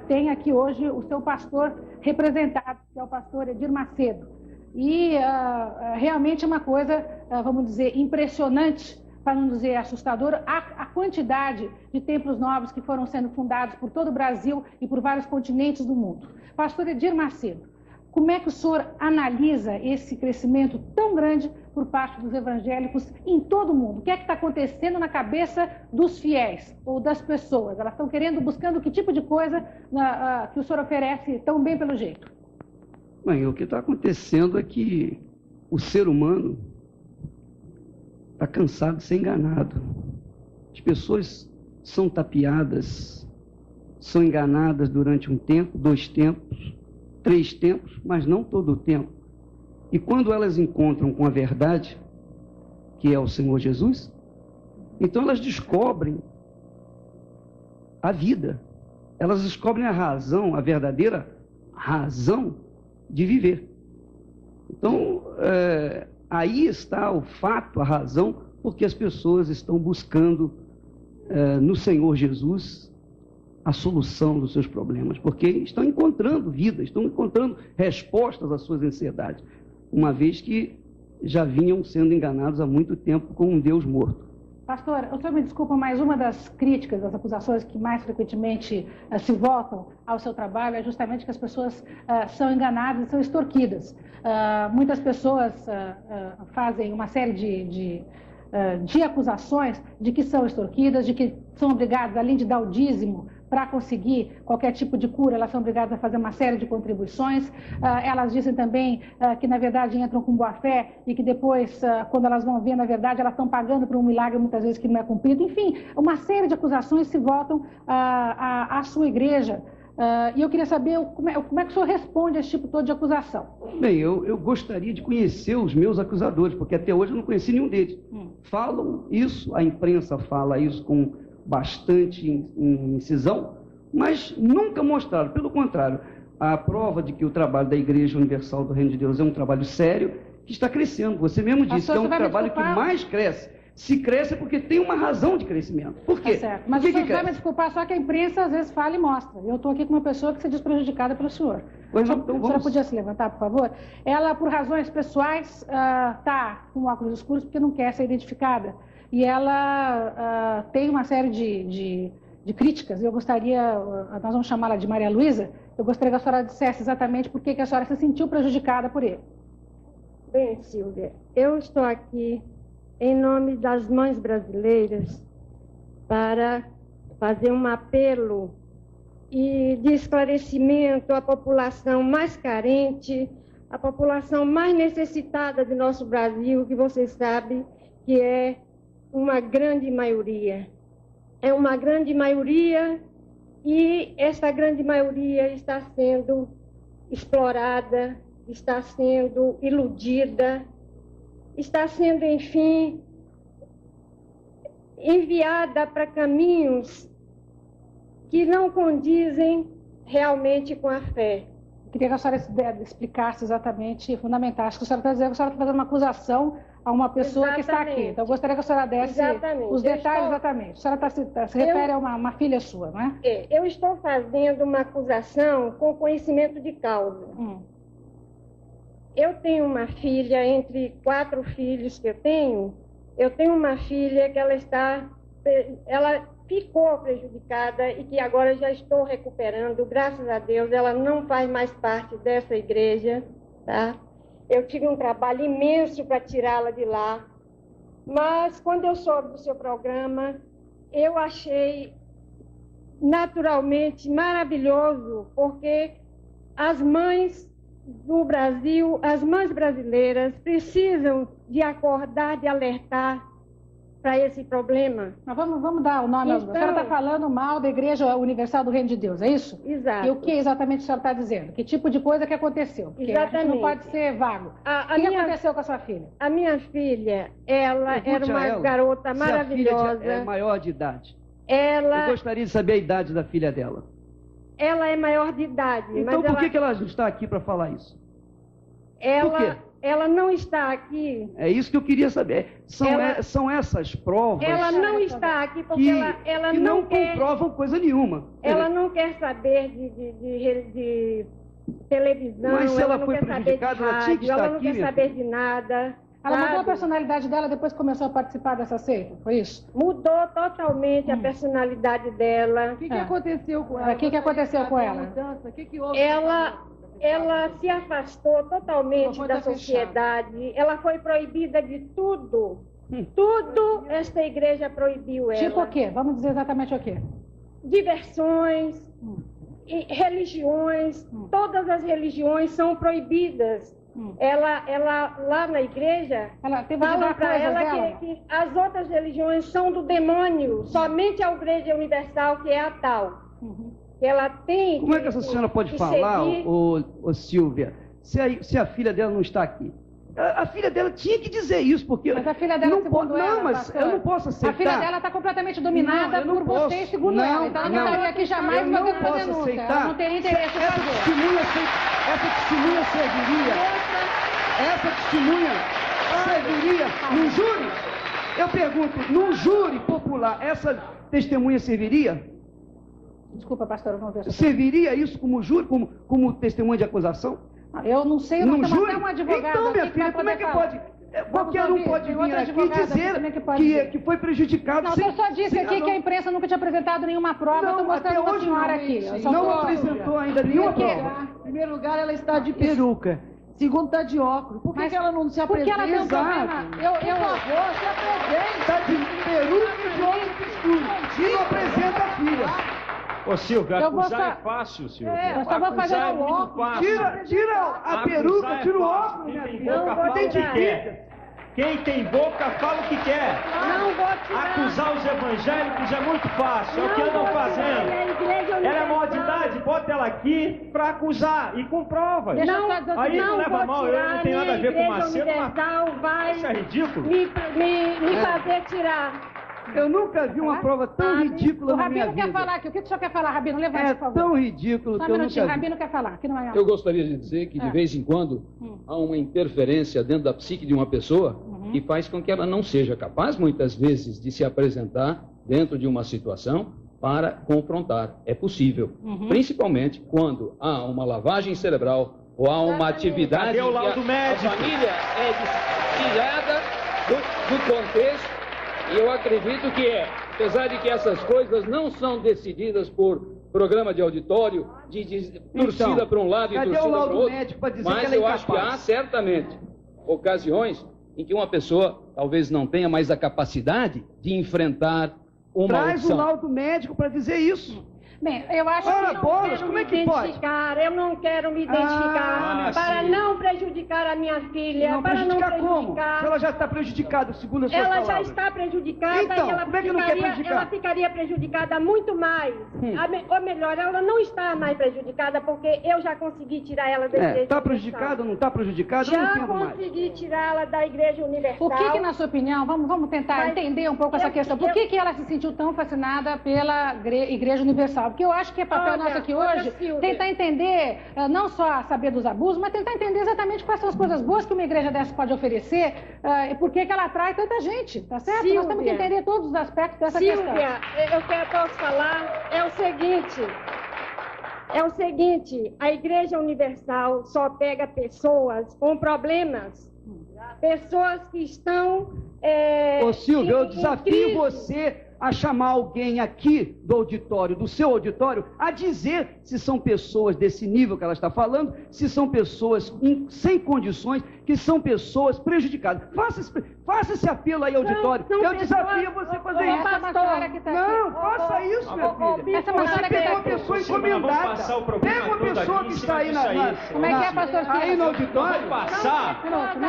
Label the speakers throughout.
Speaker 1: tem aqui hoje o seu pastor representado, que é o pastor Edir Macedo. E realmente é uma coisa, vamos dizer, impressionante, para não dizer assustadora, a quantidade de templos novos que foram sendo fundados por todo o Brasil e por vários continentes do mundo. Pastor Edir Macedo, como é que o senhor analisa esse crescimento tão grande por parte dos evangélicos em todo o mundo? O que é que está acontecendo na cabeça dos fiéis ou das pessoas? Elas estão buscando que tipo de coisa que o senhor oferece tão bem pelo jeito?
Speaker 2: Bem, o que está acontecendo é que o ser humano está cansado de ser enganado. As pessoas são tapeadas, são enganadas durante um tempo, 2 tempos, 3 tempos, mas não todo o tempo. E quando elas encontram com a verdade, que é o Senhor Jesus, então elas descobrem a vida. Elas descobrem a razão, a verdadeira razão de viver. Então, aí está o fato, a razão, porque as pessoas estão buscando no Senhor Jesus a solução dos seus problemas, porque estão encontrando vida, estão encontrando respostas às suas ansiedades, uma vez que já vinham sendo enganados há muito tempo com um Deus morto.
Speaker 1: Pastor, o senhor me desculpa, mas uma das críticas, das acusações que mais frequentemente se voltam ao seu trabalho é justamente que as pessoas são enganadas e são extorquidas. Muitas pessoas fazem uma série de acusações de que são extorquidas, de que são obrigadas, além de dar o dízimo, para conseguir qualquer tipo de cura, elas são obrigadas a fazer uma série de contribuições. Elas dizem também que, na verdade, entram com boa fé e que depois, quando elas vão ver, na verdade, elas estão pagando por um milagre, muitas vezes, que não é cumprido. Enfim, uma série de acusações se voltam à sua igreja. E eu queria saber como é que o senhor responde a esse tipo todo de acusação.
Speaker 2: Bem, eu gostaria de conhecer os meus acusadores, porque até hoje eu não conheci nenhum deles. Falam isso, a imprensa fala isso com bastante incisão, mas nunca mostraram. Pelo contrário, a prova de que o trabalho da Igreja Universal do Reino de Deus é um trabalho sério, que está crescendo. Você mesmo disse que é um trabalho que mais cresce. Se cresce é porque tem uma razão de crescimento. Por quê?
Speaker 1: Tá certo. Mas o senhor vai me desculpar, só que a imprensa às vezes fala e mostra. Eu estou aqui com uma pessoa que se diz prejudicada pelo senhor.
Speaker 2: Pois não, então
Speaker 1: a senhora podia se levantar, por favor? Ela, por razões pessoais, está com óculos escuros porque não quer ser identificada. E ela tem uma série de críticas. Eu gostaria, nós vamos chamá-la de Maria Luísa, eu gostaria que a senhora dissesse exatamente por que a senhora se sentiu prejudicada por ele.
Speaker 3: Bem, Silvia, eu estou aqui em nome das mães brasileiras para fazer um apelo de esclarecimento à população mais carente, à população mais necessitada do nosso Brasil, que você sabe que é uma grande maioria. É uma grande maioria e essa grande maioria está sendo explorada, está sendo iludida, está sendo, enfim, enviada para caminhos que não condizem realmente com a fé.
Speaker 1: Queria que a senhora explicasse exatamente, fundamentasse, que a senhora está dizendo que a senhora está fazendo uma acusação a uma pessoa que está aqui. Então, eu gostaria que a senhora desse os detalhes exatamente. A senhora se refere a uma filha sua, não é?
Speaker 3: Eu estou fazendo uma acusação com conhecimento de causa. Eu tenho uma filha, entre 4 filhos que eu tenho uma filha que ela ficou prejudicada e que agora já estou recuperando, graças a Deus. Ela não faz mais parte dessa igreja, tá? Eu tive um trabalho imenso para tirá-la de lá, mas quando eu soube do seu programa, eu achei naturalmente maravilhoso, porque as mães do Brasil, as mães brasileiras precisam de acordar, de alertar para esse problema.
Speaker 1: Mas vamos dar o nome. Então, a senhora está falando mal da Igreja Universal do Reino de Deus, é isso?
Speaker 3: Exato.
Speaker 1: E o que exatamente a senhora está dizendo? Que tipo de coisa que aconteceu? Porque
Speaker 3: exatamente.
Speaker 1: Não pode ser vago. O que aconteceu com a sua filha?
Speaker 3: A minha filha, ela era uma garota maravilhosa.
Speaker 2: Se a filha é maior de idade.
Speaker 3: Eu
Speaker 2: gostaria de saber a idade da filha dela.
Speaker 3: Ela é maior de idade.
Speaker 2: Então por que ela está aqui para falar isso?
Speaker 3: Ela ela não está aqui.
Speaker 2: É isso que eu queria saber. São essas provas
Speaker 3: Ela não está aqui porque ela
Speaker 2: que
Speaker 3: não
Speaker 2: não
Speaker 3: quer,
Speaker 2: comprovam coisa nenhuma.
Speaker 3: ela não quer saber de televisão,
Speaker 2: Mas se ela
Speaker 3: não
Speaker 2: foi
Speaker 3: quer saber de
Speaker 2: prejudicada, ela tinha que
Speaker 3: rádio,
Speaker 2: estar
Speaker 3: ela não
Speaker 2: aqui,
Speaker 3: quer
Speaker 2: minha
Speaker 3: saber
Speaker 2: filha.
Speaker 3: de nada.
Speaker 1: Ela mudou a
Speaker 3: sabe?
Speaker 1: personalidade dela depois que começou a participar dessa seita, foi isso?
Speaker 3: Mudou totalmente a personalidade dela.
Speaker 4: O que aconteceu com ela?
Speaker 1: O que aconteceu com ela?
Speaker 4: Mudança? O que houve?
Speaker 3: Ela se afastou totalmente
Speaker 4: Não,
Speaker 3: da
Speaker 4: pode
Speaker 3: sociedade. Ela foi proibida de tudo. Tudo esta igreja proibiu ela.
Speaker 1: Tipo o quê? Vamos dizer exatamente o quê?
Speaker 3: Diversões, e religiões, todas as religiões são proibidas. Ela lá na igreja,
Speaker 1: Ela teve de
Speaker 3: falam
Speaker 1: dar
Speaker 3: para
Speaker 1: coisas
Speaker 3: ela
Speaker 1: dela?
Speaker 3: que as outras religiões são do demônio, somente a igreja universal, que é a tal. Que ela tem.
Speaker 2: Como é que essa senhora pode falar, ô Silvia, se a filha dela não está aqui? A filha dela tinha que dizer isso, porque...
Speaker 1: Mas a filha dela,
Speaker 2: não,
Speaker 1: segundo ela,
Speaker 2: não, mas
Speaker 1: pastor,
Speaker 2: eu não posso aceitar.
Speaker 1: a filha dela está completamente dominada
Speaker 2: Não, eu não
Speaker 1: por você,
Speaker 2: posso.
Speaker 1: segundo
Speaker 2: Não,
Speaker 1: ela. Então ela não estaria aqui jamais
Speaker 2: eu não
Speaker 1: fazendo uma
Speaker 2: posso
Speaker 1: denúncia.
Speaker 2: aceitar.
Speaker 1: Ela não teria interesse em
Speaker 2: Essa
Speaker 1: fazer.
Speaker 2: testemunha serviria num júri? Eu pergunto, num júri popular, essa testemunha serviria?
Speaker 1: Desculpa, pastor, eu não vejo.
Speaker 2: Serviria isso como júri, como testemunha de acusação?
Speaker 1: Eu não sei, nós
Speaker 2: Num
Speaker 1: temos
Speaker 2: júri?
Speaker 1: até um advogado
Speaker 2: Então, minha
Speaker 1: aqui que
Speaker 2: filha,
Speaker 1: vai
Speaker 2: como é
Speaker 1: poder
Speaker 2: que
Speaker 1: falar.
Speaker 2: pode... Qualquer um pode vir aqui e dizer que foi prejudicado.
Speaker 1: Não, eu só disse aqui que a imprensa nunca tinha apresentado nenhuma prova. Eu estou mostrando para a senhora aqui. Eu só
Speaker 2: não
Speaker 1: tô-
Speaker 2: apresentou ainda nenhuma prova.
Speaker 4: Em primeiro lugar, ela está de peruca. Segundo, está de óculos. Por que,
Speaker 1: Mas
Speaker 4: que ela não se
Speaker 1: porque
Speaker 4: apresenta?
Speaker 1: ela tem um problema.
Speaker 4: Por favor, se apresente.
Speaker 2: Está de peruca e de óculos escuros. E não apresenta a filha.
Speaker 5: Ô, Silvia,
Speaker 1: Eu vou
Speaker 5: acusar
Speaker 1: só-
Speaker 5: é fácil, Silvia.
Speaker 1: eu só vou fazer
Speaker 5: Acusar é
Speaker 1: um
Speaker 5: muito
Speaker 1: óculos.
Speaker 5: fácil.
Speaker 2: Tira a
Speaker 5: Acusar
Speaker 2: peruca,
Speaker 5: é
Speaker 2: tira o
Speaker 5: fácil.
Speaker 2: óculos, minha
Speaker 5: Quem tem
Speaker 2: filha.
Speaker 5: boca
Speaker 3: Não vou
Speaker 5: fala o que
Speaker 3: tirar.
Speaker 5: quer. Quem tem boca fala o que quer.
Speaker 3: Não vou tirar.
Speaker 5: Acusar os evangélicos é muito fácil. É o que andam fazendo. Ela é maior de idade, bota ela aqui pra acusar e com provas.
Speaker 1: Deixa eu
Speaker 3: Não,
Speaker 1: só dizer o
Speaker 5: Aí
Speaker 1: seguinte.
Speaker 5: não leva mal, eu não tenho nada a ver com o Macedo, mas
Speaker 3: Universal vai
Speaker 5: isso é ridículo.
Speaker 3: me fazer tirar.
Speaker 2: Eu nunca vi uma prova tão ridícula
Speaker 1: O
Speaker 2: na minha
Speaker 1: Rabino quer
Speaker 2: vida.
Speaker 1: falar aqui. O que o senhor quer falar, Rabino? Levante,
Speaker 2: É
Speaker 1: por favor.
Speaker 2: tão ridículo
Speaker 1: Só
Speaker 2: que
Speaker 1: um
Speaker 2: eu
Speaker 1: minutinho.
Speaker 2: nunca vi.
Speaker 1: Rabino quer falar. Aqui não é
Speaker 6: Eu gostaria de dizer que, de vez em quando, há uma interferência dentro da psique de uma pessoa que faz com que ela não seja capaz, muitas vezes, de se apresentar dentro de uma situação para confrontar. É possível. Principalmente quando há uma lavagem cerebral ou há uma atividade
Speaker 5: Cadê o
Speaker 6: em que
Speaker 5: laudo médico?
Speaker 6: a família é tirada do contexto. E eu acredito que apesar de que essas coisas não são decididas por programa de auditório, de torcida para um lado e
Speaker 2: cadê
Speaker 6: torcida
Speaker 2: o
Speaker 6: para o
Speaker 2: laudo
Speaker 6: outro,
Speaker 2: médico para dizer
Speaker 6: mas
Speaker 2: que ela é
Speaker 6: eu acho que
Speaker 2: incapaz?
Speaker 6: há certamente ocasiões em que uma pessoa talvez não tenha mais a capacidade de enfrentar uma
Speaker 2: Traz o
Speaker 6: audição.
Speaker 2: laudo médico para dizer isso.
Speaker 1: Bem, eu acho
Speaker 2: Ora,
Speaker 1: que...
Speaker 2: bolas, como é que pode?
Speaker 3: Eu não quero me identificar
Speaker 5: Ah,
Speaker 3: para
Speaker 5: sim.
Speaker 3: não prejudicar a minha filha,
Speaker 2: Não
Speaker 3: para não
Speaker 2: prejudicar como?
Speaker 3: prejudicar.
Speaker 2: Se ela já está prejudicada, segundo as suas
Speaker 3: Ela
Speaker 2: palavras.
Speaker 3: já está prejudicada
Speaker 2: Então,
Speaker 3: e ela
Speaker 2: como é que não quer prejudicar?
Speaker 3: ela ficaria prejudicada muito mais. Ou melhor, ela não está mais prejudicada porque eu já consegui tirar ela da igreja
Speaker 2: Está
Speaker 3: universal.
Speaker 2: prejudicada ou não está prejudicada? Eu não
Speaker 3: Já
Speaker 2: entendo mais.
Speaker 3: consegui tirá-la da igreja universal.
Speaker 1: O que, na sua opinião, vamos tentar
Speaker 3: Mas
Speaker 1: entender um pouco essa
Speaker 3: eu-
Speaker 1: questão. Por
Speaker 3: eu-
Speaker 1: que ela se sentiu tão fascinada pela Igreja Universal? Porque eu acho que é papel
Speaker 3: Olha,
Speaker 1: nosso aqui
Speaker 3: olha,
Speaker 1: hoje
Speaker 3: Silvia.
Speaker 1: tentar entender, não só saber dos abusos, mas tentar entender exatamente quais são as coisas boas que uma igreja dessa pode oferecer e por que ela atrai tanta gente, tá certo? Nós temos que
Speaker 3: Silvia.
Speaker 1: entender todos os aspectos dessa questão.
Speaker 3: Silvia, posso falar, é o seguinte, a Igreja Universal só pega pessoas com problemas, pessoas que estão...
Speaker 2: Ô Silvia, eu
Speaker 3: em
Speaker 2: desafio
Speaker 3: crise.
Speaker 2: você a chamar alguém aqui do auditório, do seu auditório, a dizer se são pessoas desse nível que ela está falando, se são pessoas sem condições, que são pessoas prejudicadas. Faça esse apelo aí, auditório.
Speaker 3: são
Speaker 2: Eu
Speaker 3: pessoas-
Speaker 2: desafio você a fazer
Speaker 3: Ô,
Speaker 2: isso.
Speaker 1: Essa é uma senhora que está aqui.
Speaker 2: Não, faça isso, minha filha.
Speaker 1: Essa é uma
Speaker 2: Você
Speaker 1: senhora que
Speaker 2: pegou
Speaker 1: está
Speaker 2: uma
Speaker 1: aqui.
Speaker 2: pessoa
Speaker 5: Silvia, nós vamos
Speaker 2: encomendada.
Speaker 5: passar o programa
Speaker 2: Pega uma
Speaker 5: todo
Speaker 2: pessoa
Speaker 5: aqui
Speaker 2: que
Speaker 5: em
Speaker 2: está
Speaker 5: cima
Speaker 2: aí
Speaker 5: disso aí.
Speaker 1: Como é que é, pastor Silvio?
Speaker 2: aí no auditório.
Speaker 5: Vamos passar.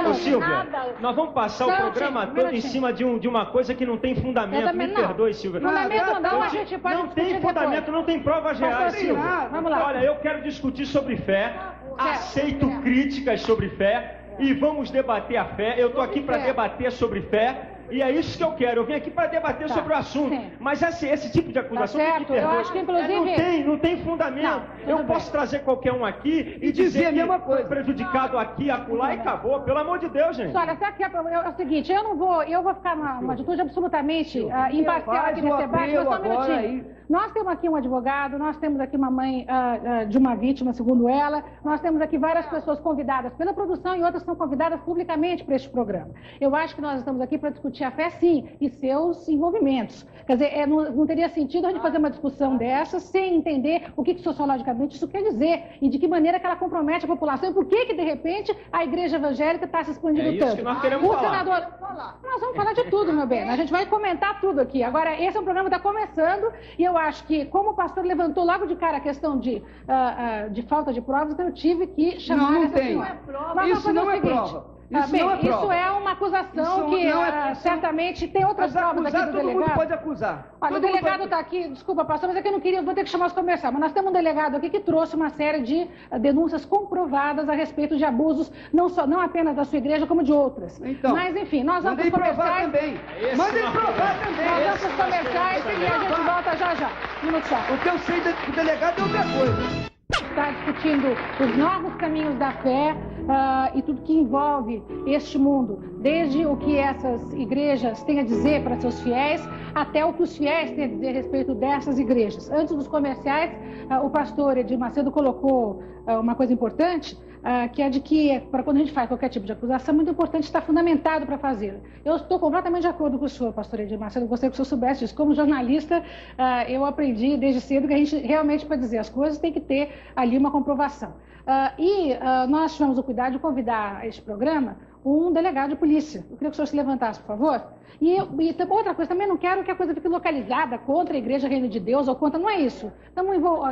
Speaker 5: Ô, Silvia, nós vamos passar o
Speaker 1: Não,
Speaker 5: programa
Speaker 1: gente,
Speaker 5: todo em
Speaker 1: minutinho.
Speaker 5: cima de uma coisa que não tem
Speaker 1: Eu
Speaker 5: fundamento.
Speaker 1: também
Speaker 5: Me
Speaker 1: não.
Speaker 5: perdoe, Silvia.
Speaker 1: Fundamento não, a gente pode
Speaker 5: Não
Speaker 1: discutir
Speaker 5: tem fundamento,
Speaker 1: depois.
Speaker 5: não tem provas reais,
Speaker 1: Pastor
Speaker 5: Silvia.
Speaker 1: Silvio, vamos lá.
Speaker 5: Olha, eu quero discutir sobre fé, aceito críticas sobre fé e vamos debater a fé. Eu estou aqui para debater sobre fé E é isso que eu quero. Eu vim aqui para debater sobre o assunto.
Speaker 1: Sim.
Speaker 5: Mas esse tipo de acusação
Speaker 1: Tá certo. Eu acho que, inclusive...
Speaker 5: não tem fundamento. Eu posso trazer qualquer um aqui e dizer
Speaker 2: a mesma coisa.
Speaker 5: Foi prejudicado aqui, acolá e acabou. Pelo amor de Deus, gente.
Speaker 1: Olha, sabe que é o seguinte, eu vou ficar numa atitude absolutamente imparcial aqui nesse debate, mas só um minutinho. Nós temos aqui um advogado, nós temos aqui uma mãe de uma vítima, segundo ela, nós temos aqui várias pessoas convidadas pela produção e outras são convidadas publicamente para este programa. Eu acho que nós estamos aqui para discutir a fé, sim, e seus envolvimentos. Quer dizer, não teria sentido a gente fazer uma discussão dessa sem entender o que sociologicamente isso quer dizer e de que maneira que ela compromete a população e por que de repente, a igreja evangélica está se expandindo tanto.
Speaker 5: É isso que nós queremos falar.
Speaker 1: Nós vamos falar de tudo, meu bem. A gente vai comentar tudo aqui. Agora, esse é um programa que está começando e eu acho que, como o pastor levantou logo de cara a questão de falta de provas, então eu tive que chamar
Speaker 2: não
Speaker 1: essa
Speaker 2: tem.
Speaker 1: senhora.
Speaker 2: Isso não é prova.
Speaker 1: Isso é uma acusação certamente tem outras provas aqui do
Speaker 2: todo
Speaker 1: delegado.
Speaker 2: Mundo pode acusar.
Speaker 1: Olha, o delegado está aqui, desculpa, pastor, mas é que eu não queria, vou ter que chamar os comerciais, mas nós temos um delegado aqui que trouxe uma série de denúncias comprovadas a respeito de abusos, não apenas da sua igreja, como de outras.
Speaker 2: Então,
Speaker 1: mas, enfim, nós vamos para os comerciais.
Speaker 2: Mandem provar também.
Speaker 1: Nós vamos para os comerciais e a gente volta já. Um minuto só.
Speaker 2: O que eu sei do delegado é outra coisa.
Speaker 1: Está discutindo os novos caminhos da fé e tudo que envolve este mundo, desde o que essas igrejas têm a dizer para seus fiéis, até o que os fiéis têm a dizer a respeito dessas igrejas. Antes dos comerciais, o pastor Edir Macedo colocou uma coisa importante, que é de que, para quando a gente faz qualquer tipo de acusação, é muito importante estar fundamentado para fazê-la. Eu estou completamente de acordo com o senhor, pastor Edir Macedo, gostaria que o senhor soubesse disso. Como jornalista, eu aprendi desde cedo que a gente realmente, para dizer as coisas, tem que ter ali uma comprovação. Nós tivemos o cuidado de convidar a este programa um delegado de polícia. Eu queria que o senhor se levantasse, por favor. E outra coisa, também não quero que a coisa fique localizada contra a Igreja Reino de Deus ou contra, não é isso.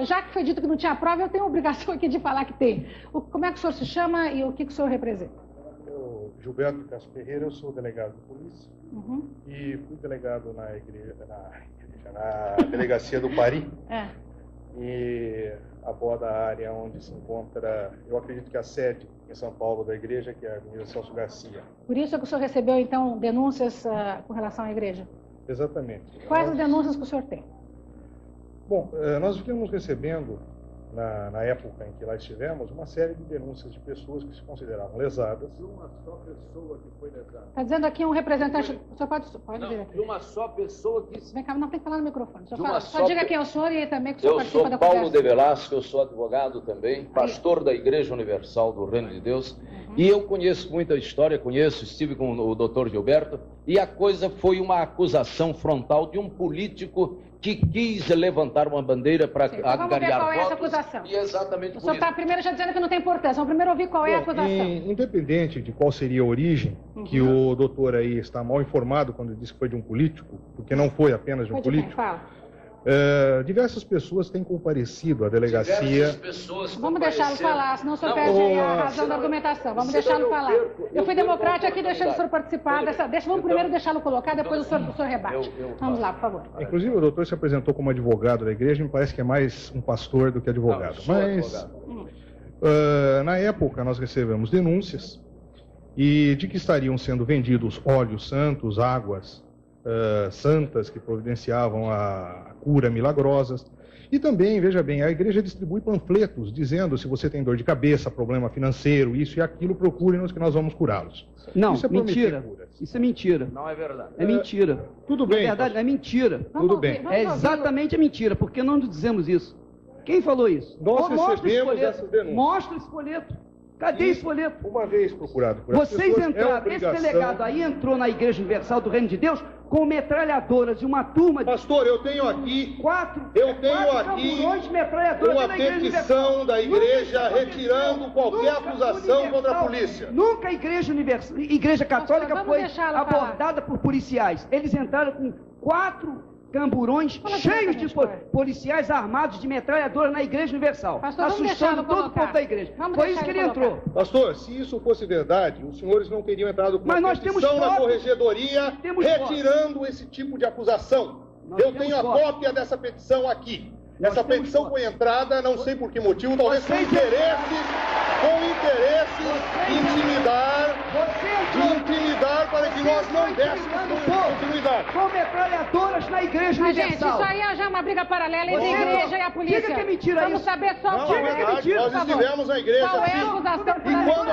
Speaker 1: Já que foi dito que não tinha prova, eu tenho a obrigação aqui de falar que tem. Como é que o senhor se chama e o que o senhor representa?
Speaker 7: Eu, Gilberto Castro Ferreira, eu sou delegado de polícia e fui delegado na delegacia do Pari. E aborda a área onde se encontra, eu acredito que a sede em São Paulo da igreja, que é a Avenida Celso Garcia.
Speaker 1: Por isso é que o senhor recebeu, então, denúncias com relação à igreja?
Speaker 7: Exatamente.
Speaker 1: Quais as denúncias que o senhor tem?
Speaker 7: Bom, nós vimos recebendo, na época em que lá estivemos, uma série de denúncias de pessoas que se consideravam lesadas.
Speaker 6: De uma só pessoa que foi lesada.
Speaker 1: Está dizendo aqui um representante... O senhor pode dizer aqui.
Speaker 6: De uma só pessoa que...
Speaker 1: Vem cá, não tem que falar no microfone. Só diga quem é o senhor e também que o senhor
Speaker 8: participa da conversa. Eu sou Paulo de Velasco, eu sou advogado também, pastor da Igreja Universal do Reino de Deus. E eu conheço muita história, estive com o doutor Gilberto, e a coisa foi uma acusação frontal de um político que quis levantar uma bandeira para angariar votos. Vamos ver qual é essa
Speaker 1: acusação.
Speaker 8: E exatamente
Speaker 1: o senhor está primeiro já dizendo que não tem importância. Vamos primeiro ouvir qual é a acusação.
Speaker 7: Independente de qual seria a origem, que o doutor aí está mal informado quando disse que foi de um político, porque não foi apenas de um político. Diversas pessoas têm comparecido à delegacia.
Speaker 1: Vamos deixá-lo falar, senão o senhor perde a razão da argumentação. Vamos deixá-lo falar. Eu fui democrática aqui deixando o senhor participar dessa. Vamos primeiro deixá-lo colocar, depois o senhor rebate. Vamos lá, por favor.
Speaker 7: Inclusive, o doutor se apresentou como advogado da igreja, me parece que é mais um pastor do que advogado. Mas, na época, nós recebemos denúncias de que estariam sendo vendidos óleos santos, águas santas que providenciavam a cura milagrosas. E também, veja bem, a igreja distribui panfletos dizendo: se você tem dor de cabeça, problema financeiro, isso e aquilo, procure-nos que nós vamos curá-los.
Speaker 2: Não, isso é mentira. Isso é mentira.
Speaker 8: Não é verdade.
Speaker 2: É mentira.
Speaker 7: Tudo bem.
Speaker 2: Na verdade, é mentira.
Speaker 7: Tudo bem.
Speaker 2: É exatamente mentira, porque não dizemos isso. Quem falou isso?
Speaker 7: Nós recebemos essas denúncias.
Speaker 2: Mostra esse folheto. Cadê esse folheto?
Speaker 7: Uma vez procurado por
Speaker 2: Vocês entraram, esse delegado aí entrou na Igreja Universal do Reino de Deus com metralhadoras e uma turma de...
Speaker 7: Pastor, eu tenho aqui
Speaker 2: quatro metralhadoras
Speaker 7: uma petição da igreja retirando qualquer acusação contra a polícia.
Speaker 2: Nunca a Igreja Católica foi abordada por policiais. Eles entraram com 4 camburões cheios de policiais armados de metralhadora na Igreja Universal, assustando todo o povo da igreja. Foi isso que ele entrou.
Speaker 7: Pastor, se isso fosse verdade, os senhores não teriam entrado com uma petição na corregedoria retirando esse tipo de acusação. Eu tenho a cópia dessa petição aqui. Essa petição foi entrada, não sei por que motivo, talvez com interesse de intimidar para que nós não dessemos continuidade.
Speaker 2: Com metralhadoras na Igreja
Speaker 1: Mas, gente,
Speaker 2: Universal.
Speaker 1: isso aí é já uma briga paralela entre a igreja e a polícia.
Speaker 2: Diga que é mentira
Speaker 1: Vamos
Speaker 2: isso.
Speaker 1: saber só
Speaker 7: Não,
Speaker 1: o
Speaker 7: é verdade, nós estivemos na igreja,
Speaker 1: Qual é a
Speaker 7: sim.
Speaker 1: acusação
Speaker 7: E quando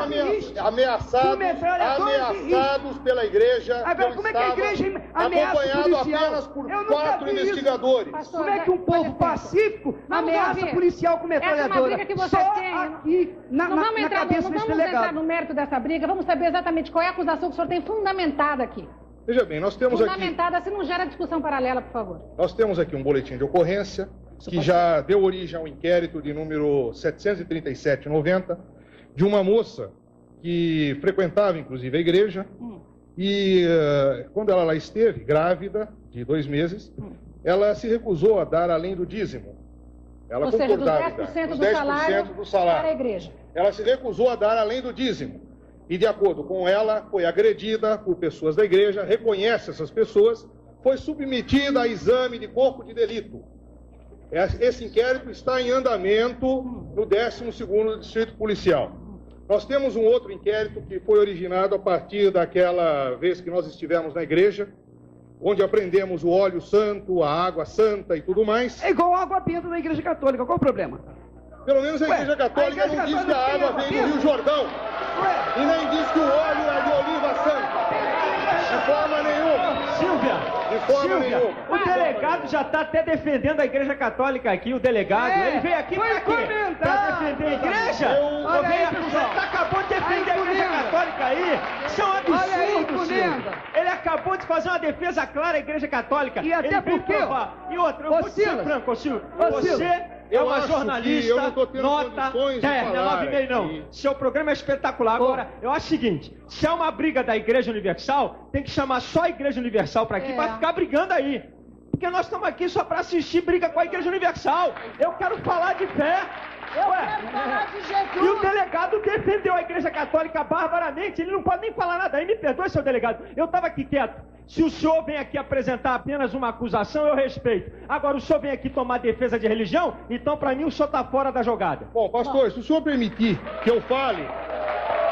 Speaker 7: ameaçados pela igreja,
Speaker 2: Agora,
Speaker 7: eu
Speaker 2: como é que a
Speaker 7: estava
Speaker 2: igreja ameaça
Speaker 7: acompanhado
Speaker 2: policial?
Speaker 7: apenas por
Speaker 2: Eu nunca
Speaker 7: 4
Speaker 2: vi isso.
Speaker 7: investigadores.
Speaker 1: Pastor,
Speaker 2: Como é que um
Speaker 1: com
Speaker 2: povo
Speaker 1: licença.
Speaker 2: pacífico
Speaker 1: Vamos
Speaker 2: ameaça
Speaker 1: ouvir.
Speaker 2: policial com
Speaker 1: Essa é uma
Speaker 2: metralhadora?
Speaker 1: briga que vocês
Speaker 2: Só
Speaker 1: têm.
Speaker 2: aqui na
Speaker 1: Não vamos entrar,
Speaker 2: cabeça
Speaker 1: não
Speaker 2: desse
Speaker 1: vamos entrar
Speaker 2: delegado.
Speaker 1: no mérito dessa briga, vamos saber exatamente qual é a acusação que o senhor tem fundamentada aqui.
Speaker 7: Veja bem, nós temos aqui
Speaker 1: Fundamentada, se não gera discussão paralela, por favor.
Speaker 7: um boletim de ocorrência que já deu origem a um inquérito de número 737/90 de uma moça que frequentava, inclusive, a igreja e quando ela lá esteve, grávida, de 2 meses, ela se recusou a dar além do dízimo. Ela
Speaker 1: Ou seja, dos
Speaker 7: concordava,
Speaker 1: 10%
Speaker 7: dos
Speaker 1: do
Speaker 7: 10%
Speaker 1: salário
Speaker 7: do salário.
Speaker 1: para a igreja.
Speaker 7: Ela se recusou a dar além do dízimo. E, de acordo com ela, foi agredida por pessoas da igreja, reconhece essas pessoas, foi submetida a exame de corpo de delito. Esse inquérito está em andamento no 12º Distrito Policial. Nós temos um outro inquérito que foi originado a partir daquela vez que nós estivemos na igreja, onde apreendemos o óleo santo, a água santa e tudo mais.
Speaker 2: É igual água benta na Igreja Católica, qual o problema?
Speaker 7: Pelo menos a Igreja Católica
Speaker 2: a Igreja
Speaker 7: não diz que a
Speaker 2: Católica
Speaker 7: água
Speaker 2: tem
Speaker 7: vem
Speaker 2: água
Speaker 7: do Rio Jordão.
Speaker 2: Ué.
Speaker 7: E nem diz que o óleo é de oliva santa. De forma nenhuma.
Speaker 5: Silvia,
Speaker 7: De forma nenhuma.
Speaker 5: o delegado já está até defendendo a Igreja Católica aqui, o delegado. Ele veio aqui
Speaker 2: foi
Speaker 5: para quê?
Speaker 2: comentar.
Speaker 5: Para defender a igreja?
Speaker 2: Olha aí,
Speaker 5: Você
Speaker 2: pessoal.
Speaker 5: acabou de defender
Speaker 2: Aí,
Speaker 5: a Igreja
Speaker 2: Cunenda.
Speaker 5: Católica aí. Isso é um absurdo,
Speaker 2: Olha aí,
Speaker 5: Silvio.
Speaker 2: Cunenda.
Speaker 5: Ele acabou de fazer uma defesa clara à Igreja Católica.
Speaker 2: E até
Speaker 5: Ele veio
Speaker 2: porque-
Speaker 5: provar. E outra, eu
Speaker 2: Ô,
Speaker 5: vou te ser
Speaker 2: Silas.
Speaker 5: franco, Silvio.
Speaker 2: Ô,
Speaker 5: Você
Speaker 2: Silas.
Speaker 5: é
Speaker 7: Eu
Speaker 5: uma
Speaker 7: acho que eu
Speaker 5: jornalista,
Speaker 7: não tô tendo
Speaker 5: nota
Speaker 7: condições de
Speaker 5: 10, não é
Speaker 7: falar
Speaker 5: 9,5 não.
Speaker 7: aqui.
Speaker 5: Seu programa é espetacular. Agora, eu acho o seguinte, se é uma briga da Igreja Universal, tem que chamar só a Igreja Universal para aqui, para ficar brigando aí. Porque nós estamos aqui só para assistir briga com a Igreja Universal. Eu quero falar de fé. E o delegado defendeu a Igreja Católica barbaramente. Ele não pode nem falar nada. Aí me perdoe, seu delegado. Eu estava aqui quieto. Se o senhor vem aqui apresentar apenas uma acusação, eu respeito. Agora, o senhor vem aqui tomar defesa de religião, então, para mim, o senhor está fora da jogada.
Speaker 7: Bom, pastor, se o senhor permitir que eu fale,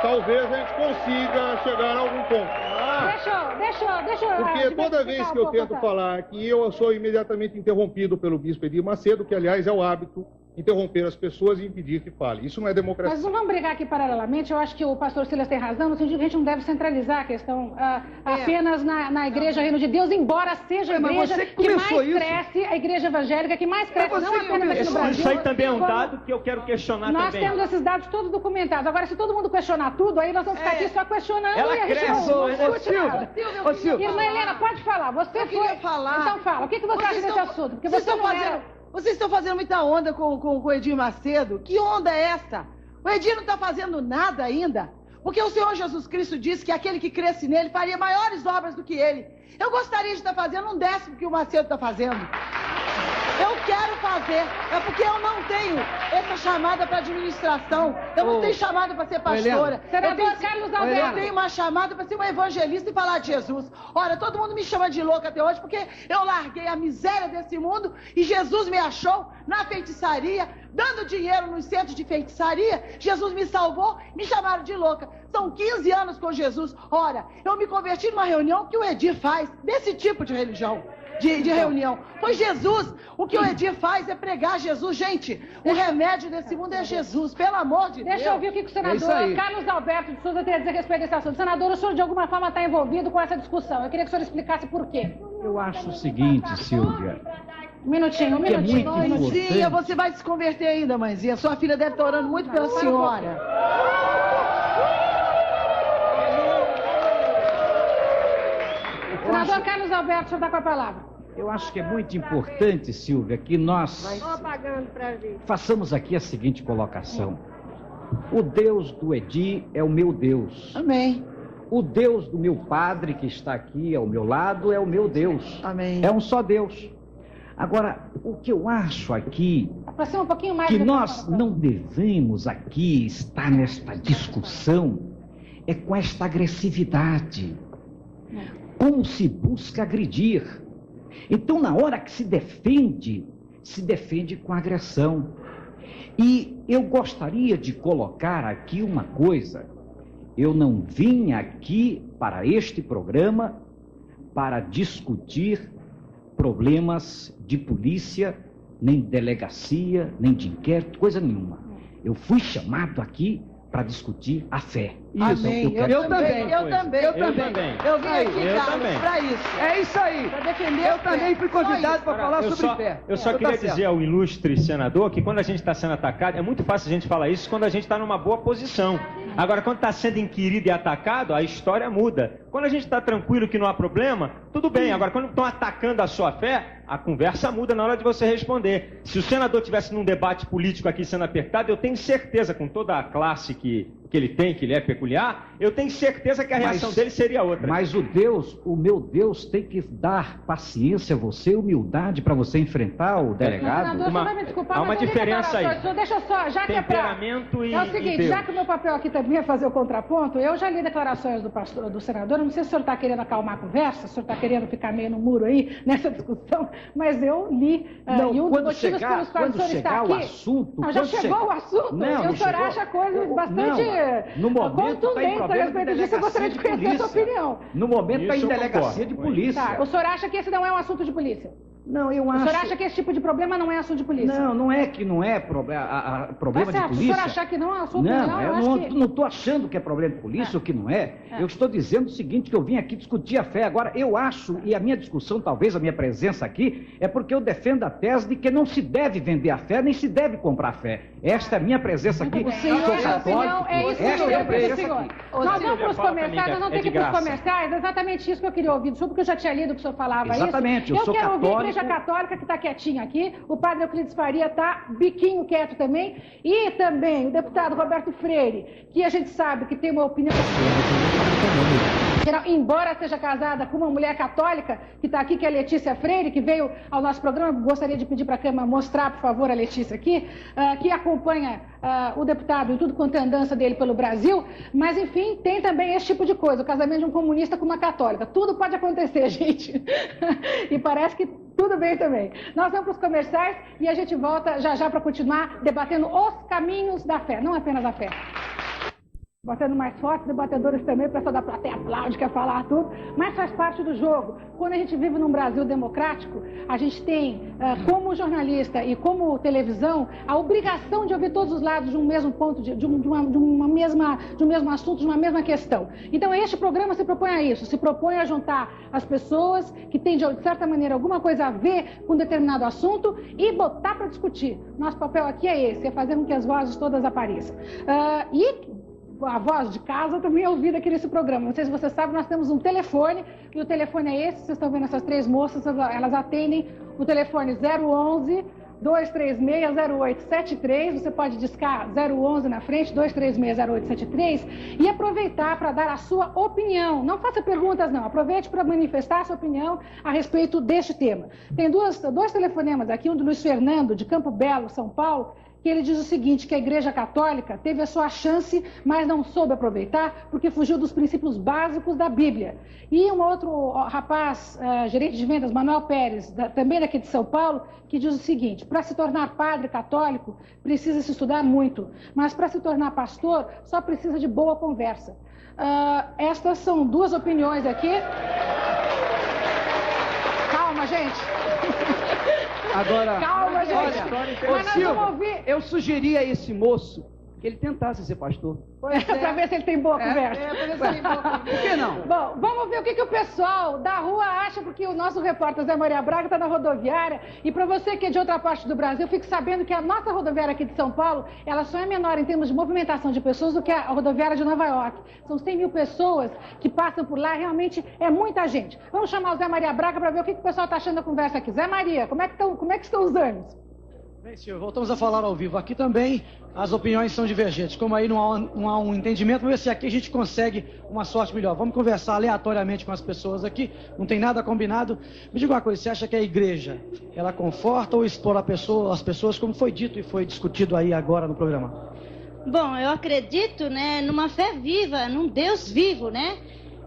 Speaker 7: talvez a gente consiga chegar a algum ponto.
Speaker 1: Deixa eu...
Speaker 7: Porque toda vez que eu tento falar aqui, eu sou imediatamente interrompido pelo bispo Edir Macedo, que, aliás, é o hábito interromper as pessoas e impedir que fale. Isso não é democracia.
Speaker 1: Mas não vamos brigar aqui paralelamente. Eu acho que o pastor Silas tem razão, no sentido que a gente não deve centralizar a questão apenas na Igreja Reino de Deus, embora seja a igreja
Speaker 2: você que
Speaker 1: que mais
Speaker 2: começou isso.
Speaker 1: cresce, a Igreja Evangélica que mais cresce,
Speaker 2: você
Speaker 1: não
Speaker 2: que
Speaker 1: apenas aqui no
Speaker 2: começou.
Speaker 1: Brasil.
Speaker 5: Isso aí também é um
Speaker 1: como
Speaker 5: dado que eu quero questionar
Speaker 1: Nós
Speaker 5: também.
Speaker 1: temos esses dados todos documentados. Agora, se todo mundo questionar tudo, aí nós vamos ficar aqui só questionando
Speaker 5: Ela
Speaker 1: e a gente
Speaker 5: cresce,
Speaker 1: não
Speaker 2: ô,
Speaker 1: discute
Speaker 2: Silvia.
Speaker 1: nada.
Speaker 2: Ô, Silvia.
Speaker 1: Irmã Helena, pode falar. Você
Speaker 4: Eu
Speaker 1: foi...
Speaker 4: queria falar.
Speaker 1: Então fala. O que você acha desse assunto? Porque
Speaker 4: Vocês
Speaker 1: você
Speaker 4: estão
Speaker 1: não era...
Speaker 4: fazendo, vocês estão fazendo muita onda com o Edir Macedo. Que onda é essa? O Edir não está fazendo nada ainda. Porque o Senhor Jesus Cristo disse que aquele que cresce nele faria maiores obras do que ele. Eu gostaria de estar fazendo 1/10 que o Macedo está fazendo. Eu quero fazer. É porque eu não tenho essa chamada para administração. Eu não tenho chamada para ser pastora.
Speaker 1: Senador Carlos
Speaker 4: Eu
Speaker 1: Alberto.
Speaker 4: tenho uma chamada para ser uma evangelista e falar de Jesus. Ora, todo mundo me chama de louca até hoje porque eu larguei a miséria desse mundo e Jesus me achou na feitiçaria, dando dinheiro nos centros de feitiçaria. Jesus me salvou, me chamaram de louca. São 15 anos com Jesus. Ora, eu me converti numa reunião que o Edir faz, desse tipo de religião. De reunião. Foi Jesus. O que o Edir faz é pregar Jesus. Gente, o remédio desse mundo é Jesus, pelo amor de Deus.
Speaker 1: Deixa eu ouvir o que o senador Carlos Alberto de Souza tem a dizer a respeito desse assunto. Senador, o senhor de alguma forma está envolvido com essa discussão. Eu queria que o senhor explicasse por quê.
Speaker 9: Eu acho o seguinte, Silvia.
Speaker 1: Um minutinho.
Speaker 9: Que é muito importante.
Speaker 4: Sim, você vai se converter ainda, mãezinha. Sua filha deve estar orando muito pela senhora.
Speaker 1: Senador Carlos Alberto, o senhor está com a palavra.
Speaker 9: Eu acho que é muito importante, Silvia, que nós façamos aqui a seguinte colocação. O Deus do Edir é o meu Deus.
Speaker 4: Amém.
Speaker 9: O Deus do meu padre, que está aqui ao meu lado, é o meu Deus.
Speaker 4: Amém.
Speaker 9: É um só Deus. Agora, o que eu acho aqui,
Speaker 1: Aproxima um pouquinho mais.
Speaker 9: que
Speaker 1: do
Speaker 9: nós
Speaker 1: microfone.
Speaker 9: não devemos aqui estar nesta discussão, é com esta agressividade. Como se busca agredir. Então, na hora que se defende com agressão. E eu gostaria de colocar aqui uma coisa eu não vim aqui para este programa para discutir problemas de polícia, nem de delegacia, nem de inquérito, coisa nenhuma. Eu fui chamado aqui para discutir a fé.
Speaker 2: Isso,
Speaker 4: Amém.
Speaker 2: eu também.
Speaker 4: Eu vim aqui, Carlos, para isso.
Speaker 2: É isso aí.
Speaker 4: Para defender
Speaker 2: Eu também fui convidado para falar sobre fé.
Speaker 5: Eu só queria dizer ao ilustre senador que quando a gente está sendo atacado, é muito fácil a gente falar isso quando a gente está numa boa posição. Agora, quando está sendo inquirido e atacado, a história muda. Quando a gente está tranquilo que não há problema, tudo bem. Agora, quando estão atacando a sua fé, a conversa muda na hora de você responder. Se o senador estivesse num debate político aqui sendo apertado, eu tenho certeza, com toda a classe que ele tem, que ele é peculiar, eu tenho certeza que a reação dele seria outra.
Speaker 9: Mas o meu Deus tem que dar paciência a você, humildade para você enfrentar o delegado.
Speaker 1: Senador, você vai me desculpar,
Speaker 5: há uma
Speaker 1: mas eu
Speaker 5: diferença aí.
Speaker 1: Deixa só, já que
Speaker 5: temperamento
Speaker 1: é o seguinte, já que o meu papel aqui também é fazer o contraponto, eu já li declarações do senador, não sei se o senhor está querendo acalmar a conversa, se o senhor está querendo ficar meio no muro aí, nessa discussão, mas eu li, e um dos motivos pelos quais o senhor está aqui... já chegou o assunto, e o senhor acha coisas bastante contundentes a respeito disso, eu gostaria de conhecer a sua opinião.
Speaker 9: No momento está em delegacia de polícia.
Speaker 1: Tá, o senhor acha que esse não é um assunto de polícia?
Speaker 9: Não, eu acho...
Speaker 1: O senhor acha que esse tipo de problema não é assunto de polícia?
Speaker 9: Não, não é que não é problema de polícia.
Speaker 1: Se o senhor achar que não é assunto,
Speaker 9: eu não estou achando que é problema de polícia ou que não é. Eu estou dizendo o seguinte, que eu vim aqui discutir a fé. Agora, eu acho, e a minha discussão, talvez a minha presença aqui, é porque eu defendo a tese de que não se deve vender a fé, nem se deve comprar a fé. Esta é a minha presença aqui.
Speaker 1: Sou católico, esta é a presença aqui. Nós vamos para os comerciais, nós vamos ter que ir para os comerciais. É exatamente isso que eu queria ouvir do senhor, porque eu já tinha lido que o senhor falava isso.
Speaker 9: Exatamente, eu sou
Speaker 1: quero
Speaker 9: católico.
Speaker 1: ouvir a Igreja Católica, que está quietinha aqui, o padre Euclides Faria está biquinho quieto também, e também o deputado Roberto Freire, que a gente sabe que tem uma opinião... Embora seja casada com uma mulher católica, que está aqui, que é a Letícia Freire, que veio ao nosso programa, gostaria de pedir para a Câmara mostrar, por favor, a Letícia aqui, que acompanha o deputado e tudo quanto é andança dele pelo Brasil, mas, enfim, tem também esse tipo de coisa, o casamento de um comunista com uma católica. Tudo pode acontecer, gente. E parece que tudo bem também. Nós vamos para os comerciais e a gente volta já já para continuar debatendo os caminhos da fé, não apenas a fé. Botando mais forte, debatedores também, o pessoal da plateia aplaude, quer falar tudo, mas faz parte do jogo. Quando a gente vive num Brasil democrático, a gente tem, como jornalista e como televisão, a obrigação de ouvir todos os lados de um mesmo ponto, de um mesmo assunto, de uma mesma questão. Então, este programa se propõe a isso, se propõe a juntar as pessoas que têm, de certa maneira, alguma coisa a ver com um determinado assunto e botar para discutir. Nosso papel aqui é esse, é fazer com que as vozes todas apareçam. A voz de casa também é ouvida aqui nesse programa. Não sei se você sabe, nós temos um telefone, e o telefone é esse, vocês estão vendo essas três moças, elas atendem o telefone 011-236-0873, você pode discar 011 na frente, 236-0873, e aproveitar para dar a sua opinião. Não faça perguntas, não, aproveite para manifestar a sua opinião a respeito deste tema. Tem dois telefonemas aqui, um do Luiz Fernando, de Campo Belo, São Paulo, que ele diz o seguinte, que a Igreja Católica teve a sua chance, mas não soube aproveitar, porque fugiu dos princípios básicos da Bíblia. E um outro rapaz, gerente de vendas, Manuel Pérez, também daqui de São Paulo, que diz o seguinte, para se tornar padre católico, precisa se estudar muito, mas para se tornar pastor, só precisa de boa conversa. Estas são duas opiniões aqui. Calma, gente.
Speaker 2: Agora,
Speaker 1: calma, gente.
Speaker 2: Mas nós vamos ouvir. Eu sugeri a esse moço que ele tentasse ser pastor.
Speaker 1: Para ver se ele tem boa conversa.
Speaker 2: Por que não?
Speaker 1: Bom, vamos ver o que o pessoal da rua acha, porque o nosso repórter Zé Maria Braga está na rodoviária. E para você que é de outra parte do Brasil, fique sabendo que a nossa rodoviária aqui de São Paulo, ela só é menor em termos de movimentação de pessoas do que a rodoviária de Nova York. São 100 mil pessoas que passam por lá, realmente é muita gente. Vamos chamar o Zé Maria Braga para ver o que o pessoal está achando da conversa aqui. Zé Maria, como é que estão os ânimos?
Speaker 10: Bem, senhor, voltamos a falar ao vivo. Aqui também as opiniões são divergentes. Como aí não há um entendimento, vamos ver se aqui a gente consegue uma sorte melhor. Vamos conversar aleatoriamente com as pessoas aqui, não tem nada combinado. Me diga uma coisa, você acha que a igreja, ela conforta ou expõe as pessoas, como foi dito e foi discutido aí agora no programa?
Speaker 11: Bom, eu acredito, né, numa fé viva, num Deus vivo, né?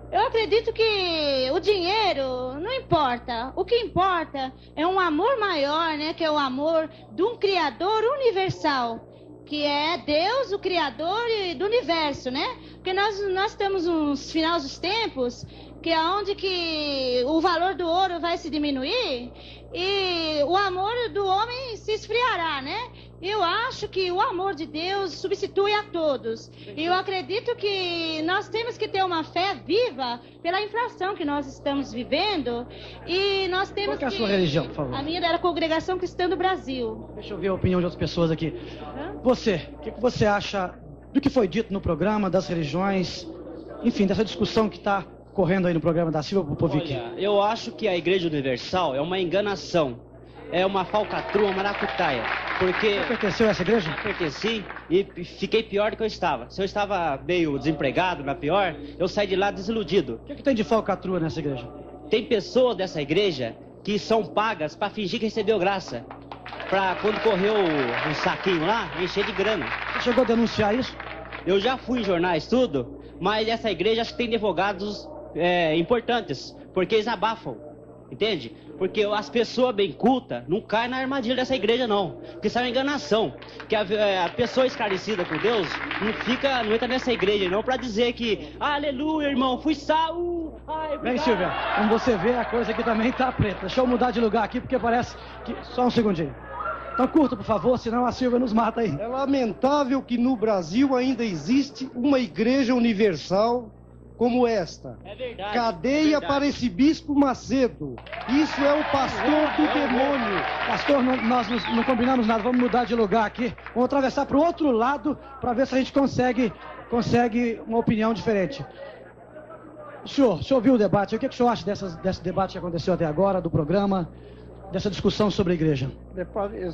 Speaker 11: Eu acredito que o dinheiro não importa. O que importa é um amor maior, né? Que é o amor de um Criador universal, que é Deus, o Criador do universo, né? Porque nós temos uns finais dos tempos que é onde que o valor do ouro vai se diminuir e o amor do homem se esfriará, né? Eu acho que o amor de Deus substitui a todos. E eu acredito que nós temos que ter uma fé viva pela inflação que nós estamos vivendo. E nós temos
Speaker 10: Qual que é a sua religião, por favor?
Speaker 11: A minha era a Congregação Cristã do Brasil.
Speaker 10: Deixa eu ver a opinião de outras pessoas aqui. Você, o que você acha do que foi dito no programa, das religiões, enfim, dessa discussão que está correndo aí no programa da Silvia Popovic?
Speaker 12: Olha, eu acho que a Igreja Universal é uma enganação, é uma falcatrua, uma maracutaia, porque...
Speaker 10: Você pertenceu a essa igreja?
Speaker 12: Eu pertenci e fiquei pior do que eu estava. Se eu estava meio desempregado, na pior, eu saí de lá desiludido.
Speaker 10: O que tem de falcatrua nessa igreja?
Speaker 12: Tem pessoas dessa igreja que são pagas para fingir que recebeu graça, para quando correu um saquinho lá, encher de grana.
Speaker 10: Você chegou a denunciar isso?
Speaker 12: Eu já fui em jornais, tudo, mas essa igreja acho que tem advogados importantes, porque eles abafam, entende? Porque as pessoas bem cultas não caem na armadilha dessa igreja, não. Porque isso é uma enganação. Que a pessoa esclarecida por Deus não entra nessa igreja, não, para dizer que, aleluia, irmão, fui salvo.
Speaker 10: Bem, Silvia, como você vê, a coisa aqui também tá preta. Deixa eu mudar de lugar aqui, porque parece que... Só um segundinho. Então curta, por favor, senão a Silvia nos mata aí.
Speaker 13: É lamentável que no Brasil ainda existe uma igreja universal como esta.
Speaker 12: É verdade.
Speaker 13: Cadeia para esse bispo Macedo. Isso é o pastor do demônio.
Speaker 10: Pastor, nós não combinamos nada. Vamos mudar de lugar aqui. Vamos atravessar para o outro lado para ver se a gente consegue uma opinião diferente. O senhor viu o debate? O que o senhor acha desse debate que aconteceu até agora, do programa, dessa discussão sobre a igreja?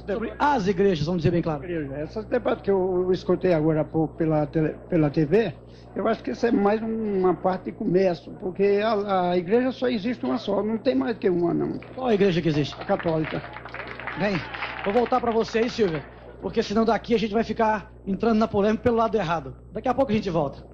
Speaker 10: Sobre as igrejas, vamos dizer bem claro.
Speaker 13: Esse debate que eu escutei agora há pouco pela TV, eu acho que isso é mais uma parte de comércio, porque a igreja só existe uma só, não tem mais que uma, não.
Speaker 10: Qual a igreja que existe?
Speaker 13: A católica.
Speaker 10: Bem, vou voltar para você aí, Silvia, porque senão daqui a gente vai ficar entrando na polêmica pelo lado errado. Daqui a pouco a gente volta.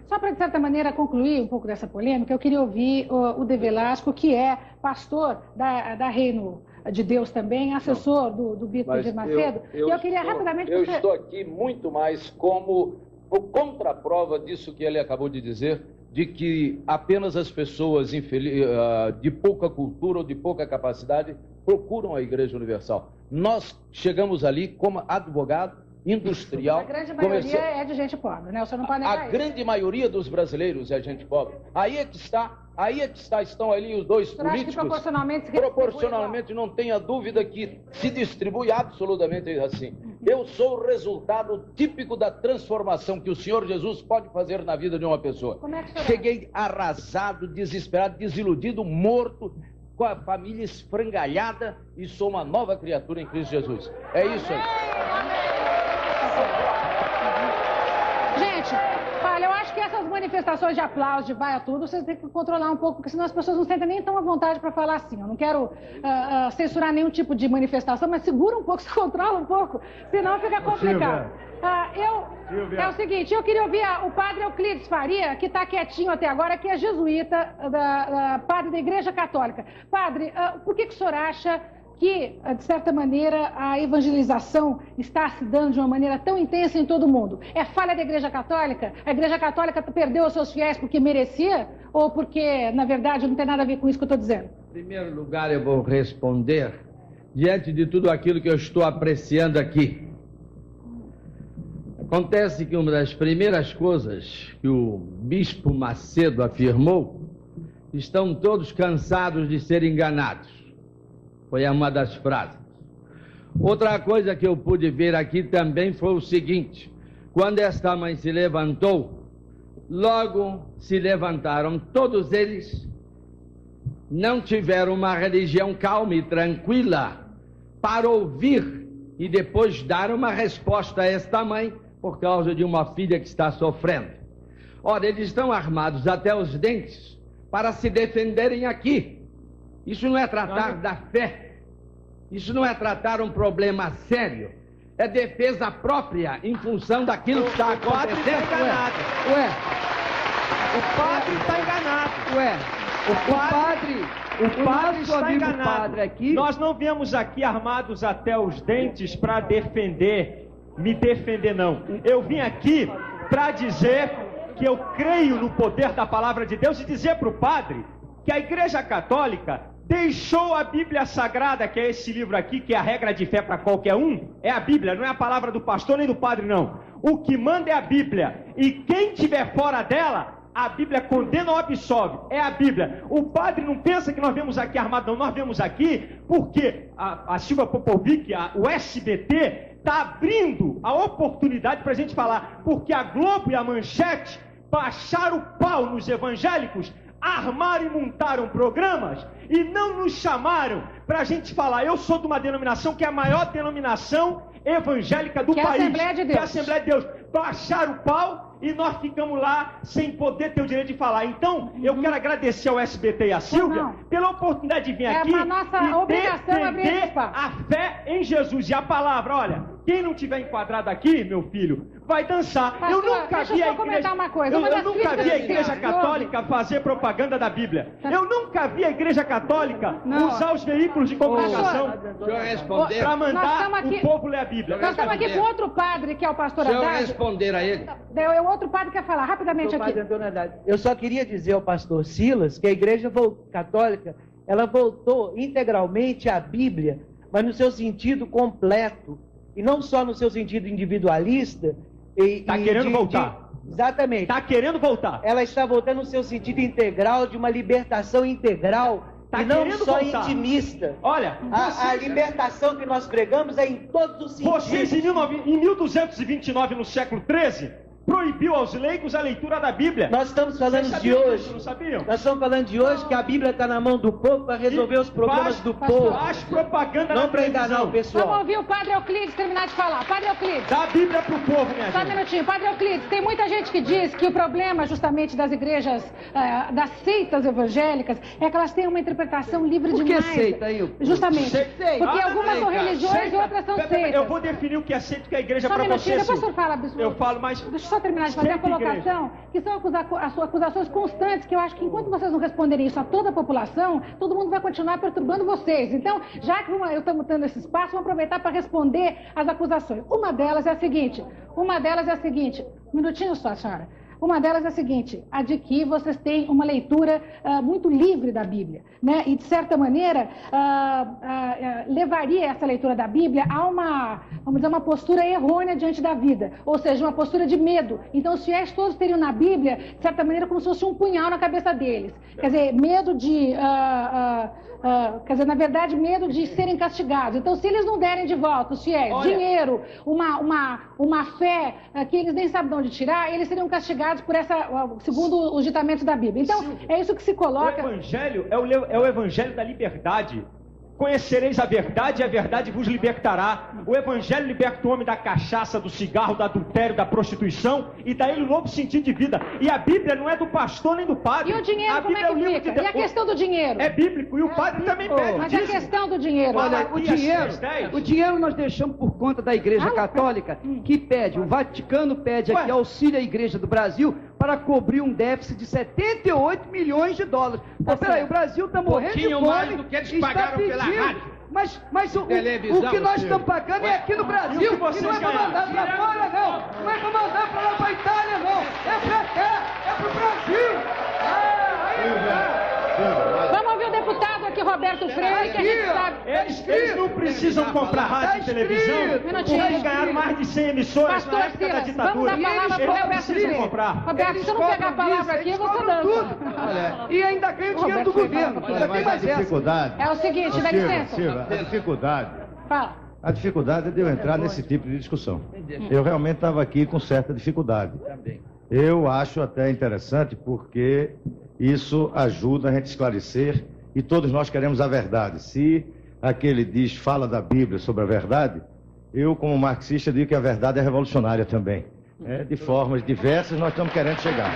Speaker 1: Só para, de certa maneira, concluir um pouco dessa polêmica, eu queria ouvir o De Velasco, que é pastor da Reino de Deus também, assessor do Bispo de Macedo. Eu queria rapidamente...
Speaker 8: Eu estou aqui muito mais como contraprova disso que ele acabou de dizer, de que apenas as pessoas de pouca cultura ou de pouca capacidade procuram a Igreja Universal. Nós chegamos ali como advogado industrial.
Speaker 1: A grande maioria é de gente pobre, né? O senhor não pode negar
Speaker 8: isso. A grande maioria dos brasileiros é gente pobre. Aí é que estão ali os dois políticos.
Speaker 1: Que
Speaker 8: proporcionalmente não tenha dúvida que se distribui absolutamente assim. Eu sou o resultado típico da transformação que o Senhor Jesus pode fazer na vida de uma pessoa.
Speaker 1: Como é que o senhor
Speaker 8: Cheguei arrasado, desesperado, desiludido, morto, com a família esfrangalhada e sou uma nova criatura em Cristo Jesus. É isso aí.
Speaker 1: Gente, olha, eu acho que essas manifestações de aplauso, de vai a tudo, vocês têm que controlar um pouco, porque senão as pessoas não sentem nem tão à vontade para falar assim. Eu não quero censurar nenhum tipo de manifestação, mas segura um pouco, se controla um pouco, senão fica complicado. É o seguinte, eu queria ouvir o padre Euclides Faria, que está quietinho até agora, que é jesuíta, padre da Igreja Católica. Padre, por que o senhor acha que, de certa maneira, a evangelização está se dando de uma maneira tão intensa em todo o mundo? É falha da Igreja Católica? A Igreja Católica perdeu os seus fiéis porque merecia? Ou porque, na verdade, não tem nada a ver com isso que eu estou dizendo?
Speaker 14: Em primeiro lugar, eu vou responder diante de tudo aquilo que eu estou apreciando aqui. Acontece que uma das primeiras coisas que o Bispo Macedo afirmou, estão todos cansados de ser enganados. Foi uma das frases. Outra coisa que eu pude ver aqui também foi o seguinte: quando esta mãe se levantou, logo se levantaram todos eles, não tiveram uma religião calma e tranquila para ouvir e depois dar uma resposta a esta mãe por causa de uma filha que está sofrendo. Ora, eles estão armados até os dentes para se defenderem aqui. Isso não é tratar da fé. Isso não é tratar um problema sério. É defesa própria em função daquilo que está acontecendo.
Speaker 5: O padre está enganado. O padre está enganado. O padre está enganado.
Speaker 14: Aqui...
Speaker 5: Nós não viemos aqui armados até os dentes para me defender não. Eu vim aqui para dizer que eu creio no poder da palavra de Deus e dizer para o padre que a Igreja Católica deixou a Bíblia Sagrada, que é esse livro aqui, que é a regra de fé para qualquer um, é a Bíblia, não é a palavra do pastor nem do padre, não. O que manda é a Bíblia, e quem estiver fora dela, a Bíblia condena ou absolve, é a Bíblia. O padre não pensa que nós vemos aqui armado, não, nós vemos aqui porque a Silvia Popovic, o SBT, está abrindo a oportunidade para a gente falar, porque a Globo e a Manchete baixaram o pau nos evangélicos, armaram e montaram programas e não nos chamaram para a gente falar. Eu sou de uma denominação que é a maior denominação evangélica do país,
Speaker 1: que é a Assembleia de Deus.
Speaker 5: Baixaram o pau e nós ficamos lá sem poder ter o direito de falar. Então, eu quero agradecer ao SBT e à Silvia pela oportunidade de vir aqui
Speaker 1: e
Speaker 5: defender a fé em Jesus. E a palavra, olha, quem não tiver enquadrado aqui, meu filho, vai dançar.
Speaker 1: Pastor,
Speaker 5: eu nunca vi a igreja, eu nunca vi a Igreja Católica fazer propaganda da Bíblia. Eu nunca vi a Igreja Católica usar os veículos de comunicação para mandar o povo ler a Bíblia.
Speaker 1: Nós estamos aqui com outro padre, que é o pastor Haddad.
Speaker 14: Deixa eu responder a ele.
Speaker 1: O outro padre quer falar rapidamente aqui.
Speaker 15: Eu só queria dizer ao pastor Silas que a Igreja Católica, ela voltou integralmente à Bíblia, mas no seu sentido completo, e não só no seu sentido individualista.
Speaker 5: Está querendo voltar.
Speaker 15: Exatamente.
Speaker 5: Está querendo voltar.
Speaker 15: Ela está voltando no seu sentido integral, de uma libertação integral, e não só intimista.
Speaker 5: Olha,
Speaker 15: a libertação que nós pregamos é em todos os sentidos.
Speaker 5: Vocês, em 1229, no século XIII, proibiu aos leigos a leitura da Bíblia.
Speaker 15: Nós estamos falando de hoje.
Speaker 5: Não sabiam?
Speaker 15: Nós estamos falando de hoje que a Bíblia está na mão do povo para resolver os problemas do povo.
Speaker 5: Faz propaganda
Speaker 15: não
Speaker 5: na
Speaker 15: para enganar o pessoal.
Speaker 1: Vamos ouvir o padre Euclides terminar de falar. Padre Euclides.
Speaker 5: Dá a Bíblia para o povo, minha gente.
Speaker 1: Só um minutinho. Padre Euclides, tem muita gente que diz que o problema justamente das igrejas, das seitas evangélicas, é que elas têm uma interpretação livre demais.
Speaker 2: Por que seita aí?
Speaker 1: Justamente. Porque algumas são religiões e outras são seitas.
Speaker 5: Eu vou definir o que é seita e o que é a igreja para você.
Speaker 1: Depois o senhor fala, bispo.
Speaker 5: Eu falo, mas...
Speaker 1: Deixa eu só terminar de fazer a colocação, que são acusações constantes, que eu acho que enquanto vocês não responderem isso a toda a população, todo mundo vai continuar perturbando vocês. Então, já que eu estamos tendo esse espaço, vamos aproveitar para responder às acusações. Uma delas é a seguinte, um minutinho só, senhora. Uma delas é a seguinte, a de que vocês têm uma leitura muito livre da Bíblia, né? E, de certa maneira, levaria essa leitura da Bíblia a uma postura errônea diante da vida, ou seja, uma postura de medo. Então, os fiéis todos teriam na Bíblia, de certa maneira, como se fosse um punhal na cabeça deles. Quer dizer, medo de... na verdade, medo de serem castigados. Então, se eles não derem de volta os fiéis, dinheiro, uma fé que eles nem sabem de onde tirar, eles seriam castigados por segundo os ditamentos da Bíblia. Então, é isso que se coloca.
Speaker 5: O Evangelho é o Evangelho da liberdade. Conhecereis a verdade e a verdade vos libertará. O Evangelho liberta o homem da cachaça, do cigarro, do adultério, da prostituição e dá ele um novo sentido de vida. E a Bíblia não é do pastor nem do padre.
Speaker 1: E o dinheiro, como é que fica? E a questão do dinheiro?
Speaker 5: É bíblico e o padre também pede.
Speaker 1: Mas a questão do dinheiro?
Speaker 2: Olha, o dinheiro nós deixamos por conta da Igreja Católica, que pede, o Vaticano pede aqui auxílio à Igreja do Brasil para cobrir um déficit de 78 milhões de dólares. Pô, peraí, o Brasil está morrendo de fome.
Speaker 14: Mais do que eles pagaram pela rádio.
Speaker 2: Mas o que nós estamos pagando é aqui no Brasil, e não é para mandar para fora, não. Não é para mandar para lá para a Itália, não. É para cá, é para o Brasil.
Speaker 1: Vamos ouvir o deputado aqui, Roberto Freire, que a gente sabe.
Speaker 5: Eles não precisam comprar rádio e televisão, porque eles ganharam mais de 100 emissoras na época da ditadura.
Speaker 1: Vamos dar a palavra para o Roberto Freire. Roberto, se eu não pegar a palavra aqui, você dança.
Speaker 2: E ainda ganha o dinheiro do governo.
Speaker 16: Mas a dificuldade...
Speaker 1: É o seguinte, dá licença.
Speaker 16: Silvia, a dificuldade...
Speaker 1: Fala.
Speaker 16: A dificuldade é de eu entrar nesse tipo de discussão. Eu realmente estava aqui com certa dificuldade. Eu acho até interessante porque isso ajuda a gente a esclarecer e todos nós queremos a verdade. Se aquele fala da Bíblia sobre a verdade, eu, como marxista, digo que a verdade é revolucionária também. De formas diversas nós estamos querendo chegar.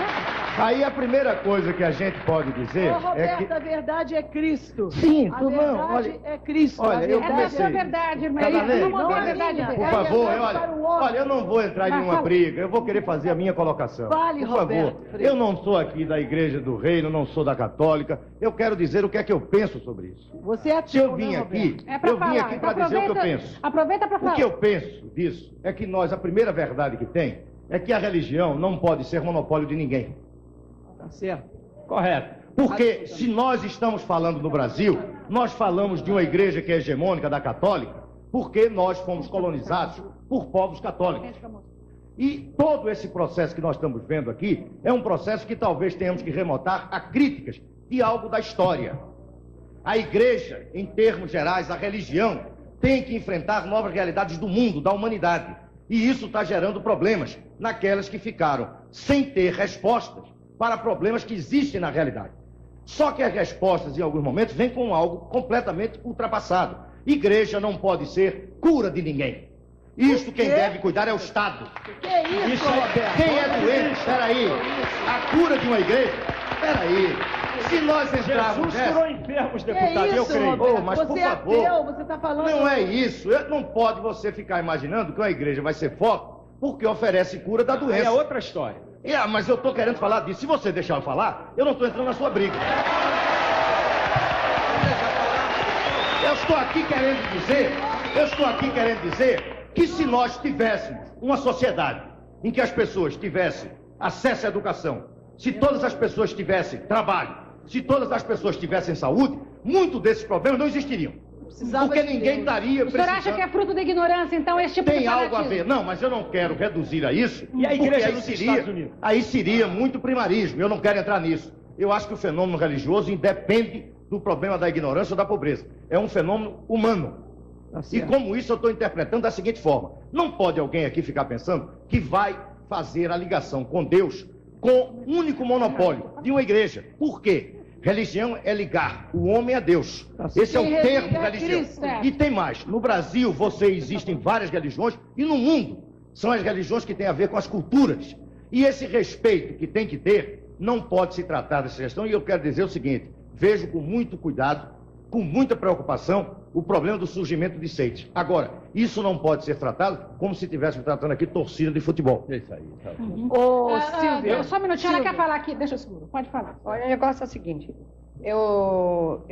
Speaker 16: Aí a primeira coisa que a gente pode dizer
Speaker 4: é que... a verdade é Cristo.
Speaker 2: Sim,
Speaker 4: a verdade é Cristo.
Speaker 16: Olha, eu comecei...
Speaker 1: É a verdade, irmã.
Speaker 16: Não, a verdade dele. Por favor, olha, eu não vou entrar em nenhuma briga, eu vou querer fazer a minha colocação.
Speaker 4: Fale,
Speaker 16: por favor, eu não sou aqui da Igreja do Reino, não sou da Católica, eu quero dizer o que é que eu penso sobre isso.
Speaker 4: Você é
Speaker 16: Se eu vim aqui, para dizer o que eu penso.
Speaker 1: Aproveita para falar.
Speaker 16: O que eu penso disso é que nós, a primeira verdade que tem é que a religião não pode ser monopólio de ninguém.
Speaker 5: Tá certo. Correto.
Speaker 16: Porque se nós estamos falando no Brasil, nós falamos de uma igreja que é hegemônica, da católica, porque nós fomos colonizados por povos católicos. E todo esse processo que nós estamos vendo aqui é um processo que talvez tenhamos que remontar a críticas de algo da história. A igreja, em termos gerais, a religião, tem que enfrentar novas realidades do mundo, da humanidade. E isso está gerando problemas naquelas que ficaram sem ter respostas para problemas que existem na realidade. Só que as respostas, em alguns momentos, vêm com algo completamente ultrapassado. Igreja não pode ser cura de ninguém. Isto quem deve cuidar é o Estado.
Speaker 4: Que isso, Roberto?
Speaker 16: Quem é doente, peraí, a cura de uma igreja, peraí, se nós entrarmos
Speaker 5: Jesus curou enfermos, deputado,
Speaker 4: isso,
Speaker 5: eu creio.
Speaker 4: Roberto?
Speaker 16: Mas, por
Speaker 4: você
Speaker 16: favor,
Speaker 4: é ateu, você está falando...
Speaker 16: Não é isso, não pode você ficar imaginando que uma igreja vai ser foco porque oferece cura da doença.
Speaker 5: É outra história.
Speaker 16: Mas eu estou querendo falar disso. Se você deixar eu falar, eu não estou entrando na sua briga. Eu estou aqui querendo dizer que se nós tivéssemos uma sociedade em que as pessoas tivessem acesso à educação, se todas as pessoas tivessem trabalho, se todas as pessoas tivessem saúde, muitos desses problemas não existiriam. Porque ninguém estaria
Speaker 1: precisando... O senhor acha que é fruto da ignorância, então, esse tipo de
Speaker 16: Tem algo a ver. Não, mas eu não quero reduzir a isso.
Speaker 5: E a igreja nos Estados Unidos?
Speaker 16: Aí seria muito primarismo. Eu não quero entrar nisso. Eu acho que o fenômeno religioso independe do problema da ignorância ou da pobreza. É um fenômeno humano. E como isso eu estou interpretando da seguinte forma. Não pode alguém aqui ficar pensando que vai fazer a ligação com Deus com o único monopólio de uma igreja. Por quê? Religião é ligar o homem a Deus. Esse é o termo religião. E tem mais. No Brasil, existem várias religiões e no mundo são as religiões que têm a ver com as culturas. E esse respeito que tem que ter não pode se tratar dessa questão. E eu quero dizer o seguinte, vejo com muito cuidado, com muita preocupação, o problema do surgimento de seitas. Agora, isso não pode ser tratado como se estivéssemos tratando aqui torcida de futebol.
Speaker 5: É isso aí. Tá.
Speaker 1: Silvia. Só um minutinho, ela quer falar aqui. Deixa eu segurar. Pode falar.
Speaker 17: Olha, o negócio é o seguinte. Meu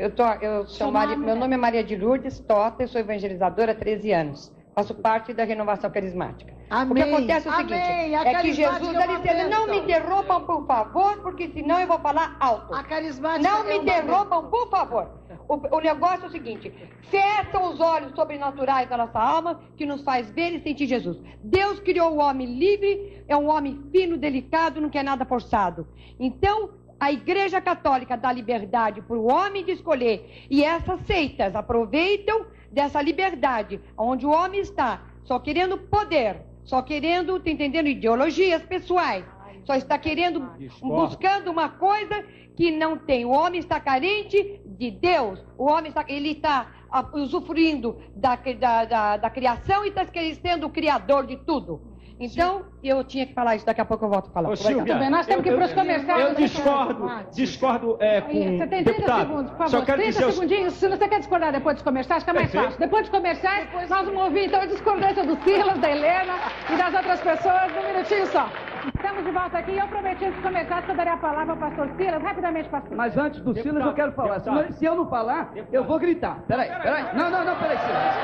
Speaker 17: nome é Maria de Lourdes Tota, eu sou evangelizadora há 13 anos. Faço parte da Renovação Carismática.
Speaker 4: Amém.
Speaker 17: O que acontece é o seguinte, é que Jesus está dizendo, não me interrompam, por favor, porque senão eu vou falar alto.
Speaker 4: A carismática
Speaker 17: não me interrompam, por favor. O negócio é o seguinte, fecham os olhos sobrenaturais da nossa alma, que nos faz ver e sentir Jesus. Deus criou o homem livre, é um homem fino, delicado, não quer nada forçado. Então, a Igreja Católica dá liberdade para o homem de escolher. E essas seitas aproveitam dessa liberdade, onde o homem está só querendo poder, só querendo, tá entendendo, ideologias pessoais, só está querendo, buscando uma coisa que não tem. O homem está carente de Deus, o homem está usufruindo da criação e está sendo o criador de tudo. Então, eu tinha que falar isso, daqui a pouco eu volto a falar.
Speaker 5: Ô, Silvia,
Speaker 1: bem, nós temos que ir para os comerciais.
Speaker 5: Eu discordo com
Speaker 1: Você tem 30
Speaker 5: deputado.
Speaker 1: segundos, por favor.
Speaker 5: Só quero
Speaker 1: 30
Speaker 5: dizer
Speaker 1: segundinhos. Se você quer discordar depois dos comerciais, fica mais fácil. Depois dos comerciais, nós vamos ouvir então a discordância do Silas, da Helena e das outras pessoas. Um minutinho só. Estamos de volta aqui e eu prometi nos comerciais que eu daria a palavra ao pastor Silas. Rapidamente, pastor.
Speaker 2: Mas antes do Silas, eu quero falar. Se eu não falar, eu vou gritar. Peraí. Não, peraí, Silas.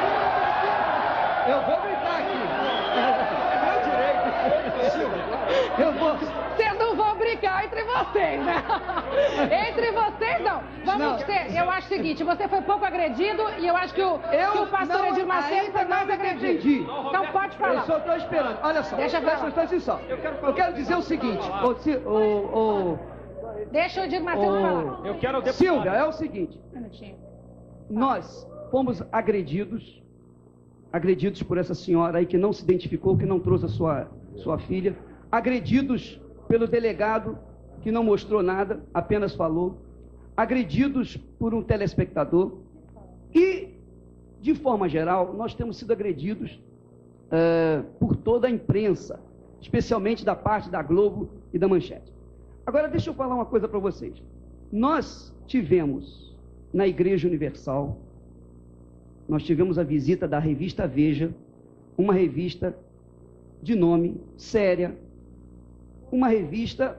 Speaker 2: Eu vou gritar aqui.
Speaker 1: Vocês não vão brincar entre vocês, né? Entre vocês, não. Vamos ter. Eu acho o seguinte: você foi pouco agredido e eu acho que o pastor Edir Macedo foi mais agredido. Então pode falar.
Speaker 2: Eu só estou esperando. Olha só.
Speaker 1: Deixa eu falar.
Speaker 2: Eu quero dizer o seguinte:
Speaker 1: deixa o Edir Macedo falar.
Speaker 5: Eu quero o
Speaker 2: Silvia, é o seguinte: nós fomos agredidos por essa senhora aí que não se identificou, que não trouxe a sua filha, agredidos pelo delegado que não mostrou nada, apenas falou, agredidos por um telespectador e, de forma geral, nós temos sido agredidos por toda a imprensa, especialmente da parte da Globo e da Manchete. Agora, deixa eu falar uma coisa para vocês. Nós tivemos na Igreja Universal, nós tivemos a visita da revista Veja, uma revista de nome séria, uma revista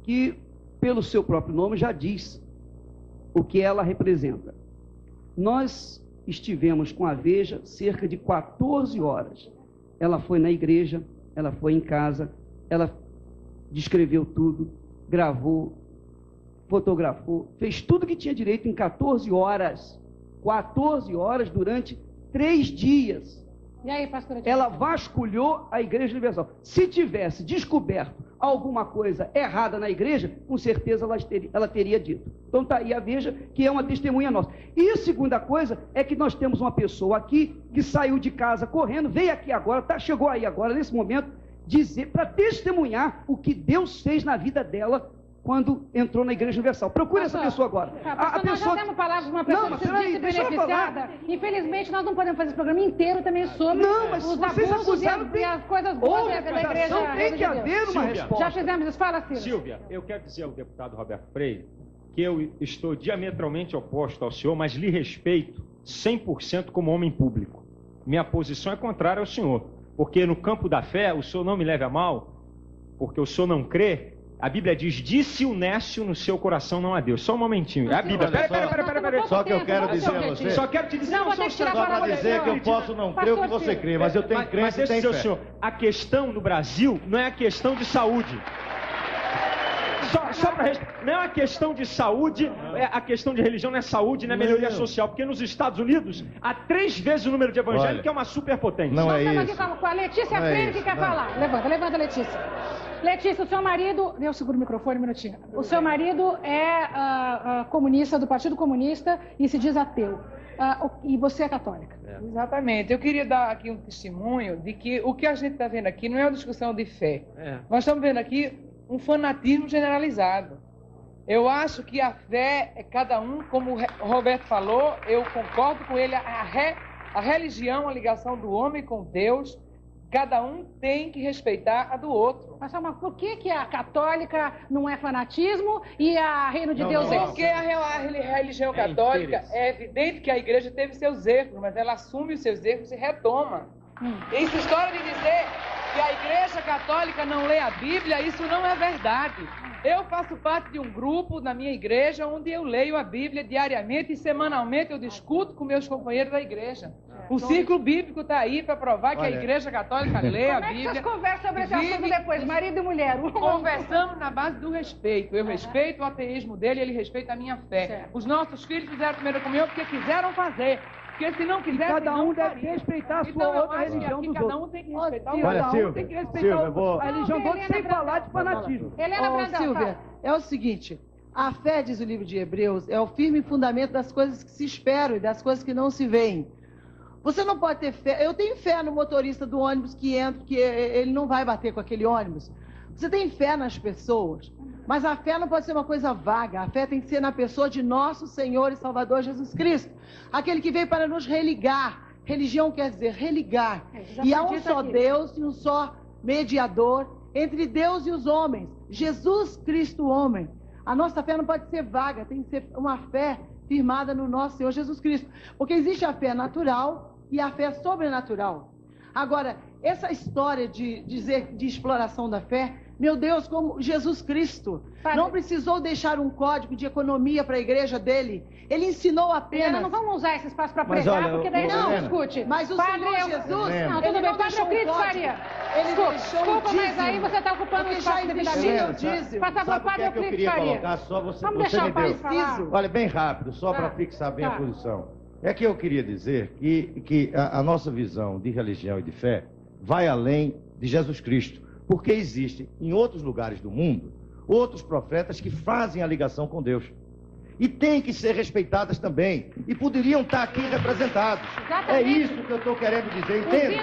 Speaker 2: que, pelo seu próprio nome, já diz o que ela representa. Nós estivemos com a Veja cerca de 14 horas. Ela foi na igreja, ela foi em casa, ela descreveu tudo, gravou, fotografou, fez tudo que tinha direito em 14 horas. 14 horas durante 3 dias.
Speaker 1: E aí, pastora?
Speaker 2: Ela vasculhou a Igreja Universal. Se tivesse descoberto alguma coisa errada na igreja, com certeza ela teria dito. Então tá aí a Veja, que é uma testemunha nossa. E a segunda coisa é que nós temos uma pessoa aqui que saiu de casa correndo, veio aqui agora, chegou aí agora, nesse momento, dizer, para testemunhar o que Deus fez na vida dela quando entrou na Igreja Universal. Procure essa pessoa agora.
Speaker 1: A pessoa... Nós já temos palavras de uma pessoa que se disse beneficiada. Infelizmente, nós não podemos fazer esse programa inteiro também sobre os abusos e as coisas boas da Igreja.
Speaker 2: Tem que haver uma resposta.
Speaker 1: Já fizemos isso. Fala, Silas.
Speaker 5: Silvia, eu quero dizer ao deputado Roberto Freire que eu estou diametralmente oposto ao senhor, mas lhe respeito 100% como homem público. Minha posição é contrária ao senhor, porque no campo da fé, o senhor não me leve a mal, porque o senhor não crê. A Bíblia diz, disse o nécio no seu coração não há Deus. Só um momentinho. É a Bíblia. Peraí.
Speaker 16: Só que eu quero dizer a você.
Speaker 5: Só quero te dizer
Speaker 16: só para dizer que eu posso não crer o que você crê, mas eu tenho crença e tenho fé.
Speaker 5: Senhor, a questão no Brasil não é a questão de saúde. Não é uma questão de saúde, a questão de religião não é saúde, não é melhoria social, porque nos Estados Unidos há 3 vezes o número de evangélicos, que é uma superpotência.
Speaker 16: Não é isso.
Speaker 1: Nós estamos aqui com a Letícia Freire, que quer falar. Levanta, Letícia. Letícia, o seu marido... Eu seguro o microfone um minutinho. O seu marido é comunista, do Partido Comunista, e se diz ateu. E você é católica.
Speaker 18: Exatamente. Eu queria dar aqui um testemunho de que o que a gente está vendo aqui não é uma discussão de fé. Nós estamos vendo aqui um fanatismo generalizado. Eu acho que a fé é cada um, como o Roberto falou, eu concordo com ele, a religião, a ligação do homem com Deus, cada um tem que respeitar a do outro.
Speaker 1: Mas por que a católica não é fanatismo e a Reino de Deus é?
Speaker 18: Porque a religião católica, é evidente que a igreja teve seus erros, mas ela assume os seus erros e retoma. Essa história de dizer que a Igreja Católica não lê a Bíblia, isso não é verdade. Eu faço parte de um grupo na minha igreja onde eu leio a Bíblia diariamente e semanalmente eu discuto com meus companheiros da igreja. O círculo bíblico está aí para provar que a Igreja Católica lê a Bíblia.
Speaker 1: Como é que vocês conversam sobre esse assunto depois, marido e mulher?
Speaker 18: Conversamos na base do respeito. Eu respeito o ateísmo dele, ele respeita a minha fé. Certo. Os nossos filhos fizeram a primeira comunhão porque quiseram fazer. Porque se não quiser,
Speaker 2: cada um deve respeitar a sua outra religião dos outros.
Speaker 18: Cada um tem que respeitar
Speaker 2: a religião do outro sem falar de fanatismo.
Speaker 4: Silvia, é o seguinte, a fé, diz o livro de Hebreus, é o firme fundamento das coisas que se esperam e das coisas que não se veem. Você não pode ter fé, eu tenho fé no motorista do ônibus que entra, que ele não vai bater com aquele ônibus. Você tem fé nas pessoas, mas a fé não pode ser uma coisa vaga, a fé tem que ser na pessoa de nosso Senhor e Salvador Jesus Cristo, aquele que veio para nos religar. Religião quer dizer religar, e há um só Deus e um só mediador entre Deus e os homens, Jesus Cristo homem. A nossa fé não pode ser vaga, tem que ser uma fé firmada no nosso Senhor Jesus Cristo, porque existe a fé natural e a fé sobrenatural. Agora, essa história de dizer de exploração da fé, meu Deus, como Jesus Cristo não precisou deixar um código de economia para a igreja dele. Ele ensinou apenas...
Speaker 1: Não vamos usar esse espaço para pregar, porque daí não discute.
Speaker 4: Mas o Senhor Jesus...
Speaker 1: Não, tudo bem, Padre Euclides Faria. Desculpa, mas aí você está ocupando o espaço devidamente. Padre Euclides Faria.
Speaker 16: Vamos deixar o pai falar. Olha, bem rápido, só para fixar bem a posição. É que eu queria dizer que a nossa visão de religião e de fé vai além de Jesus Cristo. Porque existem, em outros lugares do mundo, outros profetas que fazem a ligação com Deus. E têm que ser respeitadas também. E poderiam estar aqui representados. Exatamente. É isso que eu estou querendo dizer, entende?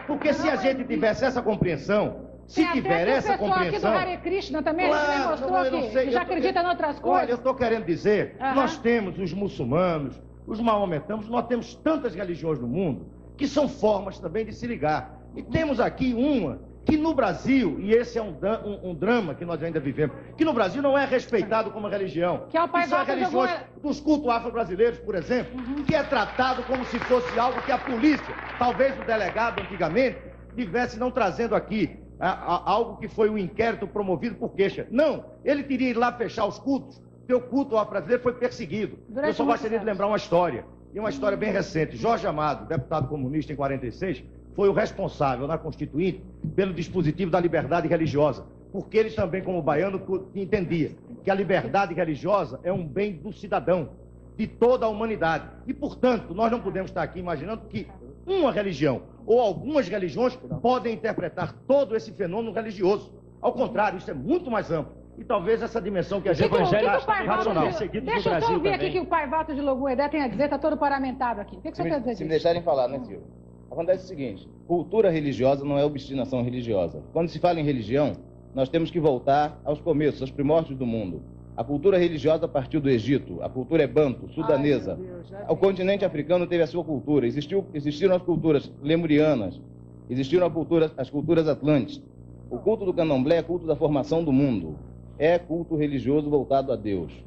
Speaker 16: Porque se a gente tivesse essa compreensão, se tiver essa compreensão...
Speaker 1: aqui do Hare Krishna também, claro, mostrou que já acredita em outras coisas.
Speaker 16: Olha, eu estou querendo dizer, nós temos os muçulmanos, os maometanos, nós temos tantas religiões no mundo que são formas também de se ligar. E temos aqui uma que no Brasil, e esse é um drama que nós ainda vivemos, que no Brasil não é respeitado como religião.
Speaker 1: Que é o pai
Speaker 16: são religiões dos cultos afro-brasileiros, por exemplo, que é tratado como se fosse algo que a polícia, talvez o delegado antigamente, tivesse não trazendo aqui algo que foi um inquérito promovido por queixa. Não, ele teria ido lá fechar os cultos, porque o culto afro-brasileiro foi perseguido. Eu só gostaria de lembrar uma história, e uma história bem recente. Jorge Amado, deputado comunista em 46, foi o responsável na Constituinte pelo dispositivo da liberdade religiosa, porque ele também, como baiano, entendia que a liberdade religiosa é um bem do cidadão, de toda a humanidade. E, portanto, nós não podemos estar aqui imaginando que uma religião ou algumas religiões podem interpretar todo esse fenômeno religioso. Ao contrário, isso é muito mais amplo. E talvez essa dimensão que a gente racional.
Speaker 1: Deixa eu só ouvir aqui que o pai Walter de Loguedé tem a dizer, está todo paramentado aqui. O que você quer dizer disso?
Speaker 19: Se me deixarem falar, né, Silvio? Acontece o seguinte, cultura religiosa não é obstinação religiosa. Quando se fala em religião, nós temos que voltar aos começos, aos primórdios do mundo. A cultura religiosa partiu do Egito, a cultura é banto, sudanesa. O continente africano teve a sua cultura, existiram as culturas lemurianas, existiram as culturas atlantes. O culto do candomblé é culto da formação do mundo, é culto religioso voltado a Deus.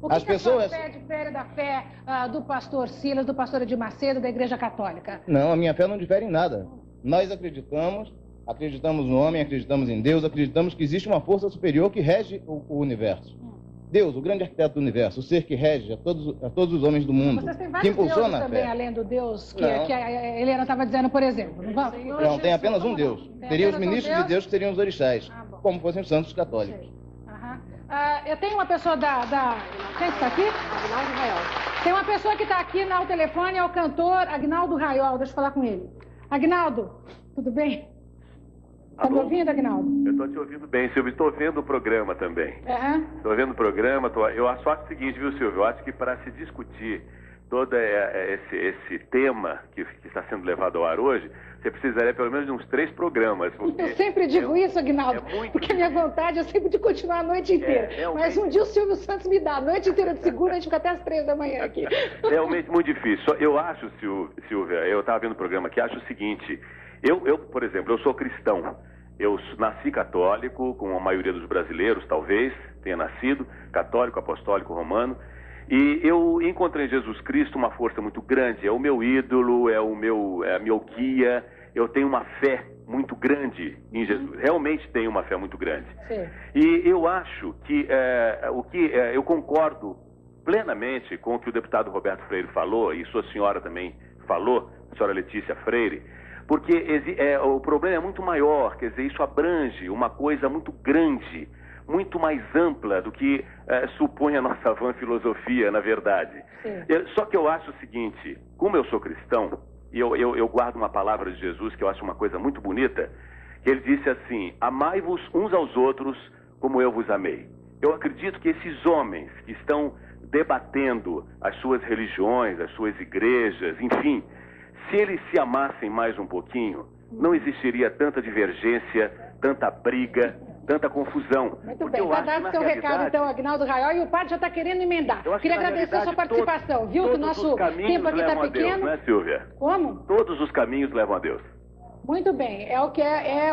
Speaker 1: O que a sua fé difere da fé do pastor Silas, do pastor Edir Macedo, da Igreja Católica?
Speaker 19: Não, a minha fé não difere em nada. Nós acreditamos no homem, acreditamos em Deus, acreditamos que existe uma força superior que rege o universo. Deus, o grande arquiteto do universo, o ser que rege a todos os homens do mundo.
Speaker 1: Vocês têm
Speaker 19: que
Speaker 1: vários
Speaker 19: impulsiona
Speaker 1: deuses também, além do Deus que a Helena estava dizendo, por exemplo.
Speaker 19: Não, tem apenas um Deus. Teria os ministros de Deus que seriam os orixás, como fossem os santos católicos.
Speaker 1: Eu tenho uma pessoa Quem está aqui? Agnaldo Raiol. Tem uma pessoa que está aqui no telefone, é o cantor Agnaldo Raiol. Deixa eu falar com ele. Agnaldo, tudo bem? Está me ouvindo, Agnaldo?
Speaker 20: Eu estou te ouvindo bem, Silvio. Estou vendo o programa também. Estou vendo o programa. Eu acho o seguinte, viu, Silvio? Eu acho que para se discutir todo esse tema que está sendo levado ao ar hoje, você precisaria pelo menos de uns 3 programas.
Speaker 1: Eu sempre digo isso, Agnaldo, porque a minha vontade é sempre de continuar a noite inteira. Mas um dia o Silvio Santos me dá a noite inteira de segunda, a gente fica até as 3 da manhã aqui.
Speaker 20: Realmente muito difícil. Eu acho, Silvia, eu estava vendo o programa aqui, acho o seguinte, eu, por exemplo, eu sou cristão. Eu nasci católico, como a maioria dos brasileiros, talvez, tenha nascido, católico, apostólico, romano. E eu encontrei em Jesus Cristo uma força muito grande, é o meu ídolo, é a minha guia. Eu tenho uma fé muito grande em Jesus, realmente tenho uma fé muito grande.
Speaker 1: Sim.
Speaker 20: E eu acho que eu concordo plenamente com o que o deputado Roberto Freire falou, e sua senhora também falou, a senhora Letícia Freire, porque o problema é muito maior, quer dizer, isso abrange uma coisa muito grande, muito mais ampla do que supõe a nossa vã filosofia, na verdade. Só que eu acho o seguinte, como eu sou cristão, e eu guardo uma palavra de Jesus que eu acho uma coisa muito bonita, que ele disse assim, amai-vos uns aos outros como eu vos amei. Eu acredito que esses homens que estão debatendo as suas religiões, as suas igrejas, enfim, se eles se amassem mais um pouquinho, não existiria tanta divergência, tanta briga, tanta confusão.
Speaker 1: Muito bem, está dado o seu recado, então, Agnaldo Raiol, e o padre já está querendo emendar. Queria agradecer a sua participação, viu? Que o nosso tempo aqui está pequeno.
Speaker 20: Deus, né, Silvia?
Speaker 1: Como?
Speaker 20: Todos os caminhos levam a Deus.
Speaker 1: Muito bem, é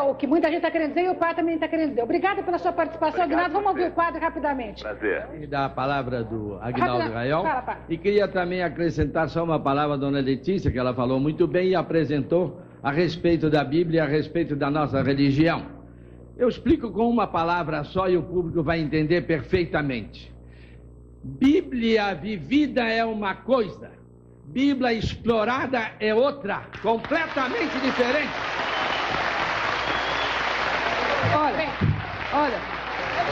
Speaker 1: o que muita gente está querendo dizer e o padre também está querendo dizer. Obrigada pela sua participação, Agnaldo. Vamos ouvir o padre rapidamente.
Speaker 20: Prazer.
Speaker 14: E dar a palavra do Agnaldo Raiol.
Speaker 1: Fala, padre.
Speaker 14: E queria também acrescentar só uma palavra da dona Letícia, que ela falou muito bem e apresentou a respeito da Bíblia, a respeito da nossa religião. Eu explico com uma palavra só e o público vai entender perfeitamente. Bíblia vivida é uma coisa, Bíblia explorada é outra, completamente diferente.
Speaker 10: Olha,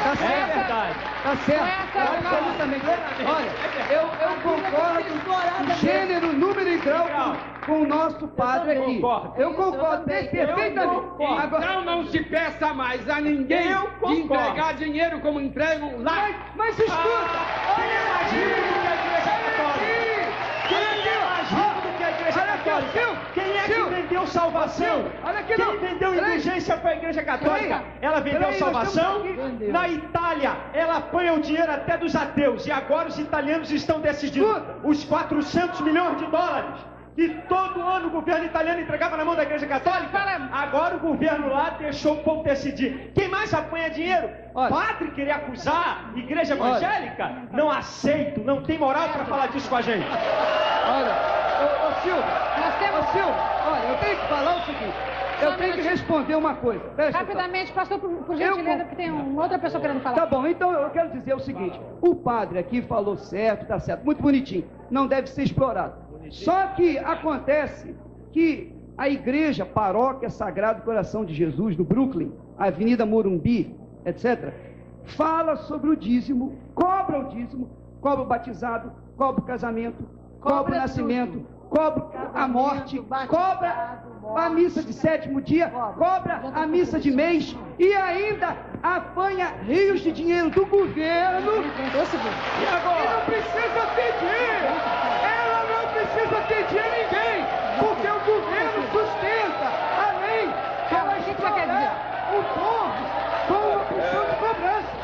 Speaker 10: tá certo, verdade. Tá certo, absolutamente. Olha, eu concordo gênero, número e grau com o nosso padre aqui. Eu concordo perfeitamente.
Speaker 14: Então não se peça mais a ninguém de entregar dinheiro como entregam lá.
Speaker 10: Mas escuta,
Speaker 5: Quem é que vendeu salvação? Quem vendeu indulgência para a Igreja Católica? Ela vendeu salvação? Na Itália, ela apanha o dinheiro até dos ateus. E agora os italianos estão decidindo os 400 milhões de dólares que todo ano o governo italiano entregava na mão da Igreja Católica. Agora o governo lá deixou o povo decidir. Quem mais apanha dinheiro? Padre querer acusar Igreja Evangélica? Não aceito, não tem moral para falar disso com a gente.
Speaker 10: Olha, Silvio, olha, eu tenho que falar o seguinte. Eu tenho que responder uma coisa.
Speaker 1: Rapidamente, pastor, por gentileza, porque tem uma outra pessoa querendo falar.
Speaker 10: Tá bom, então eu quero dizer o seguinte. O padre aqui falou certo, tá certo, muito bonitinho. Não deve ser explorado. Só que acontece que
Speaker 2: A igreja Paróquia Sagrado Coração de Jesus, do Brooklyn, Avenida Morumbi, etc., fala sobre o dízimo, cobra o dízimo, cobra o batizado, cobra o casamento, cobra o nascimento, cobra a morte, cobra a missa de 7º dia, cobra a missa de mês e ainda apanha rios de dinheiro do governo. E agora? Ela não precisa pedir! Ela não precisa pedir a ninguém, porque o governo sustenta a lei que ela explorar o povo com uma opção de cobrança.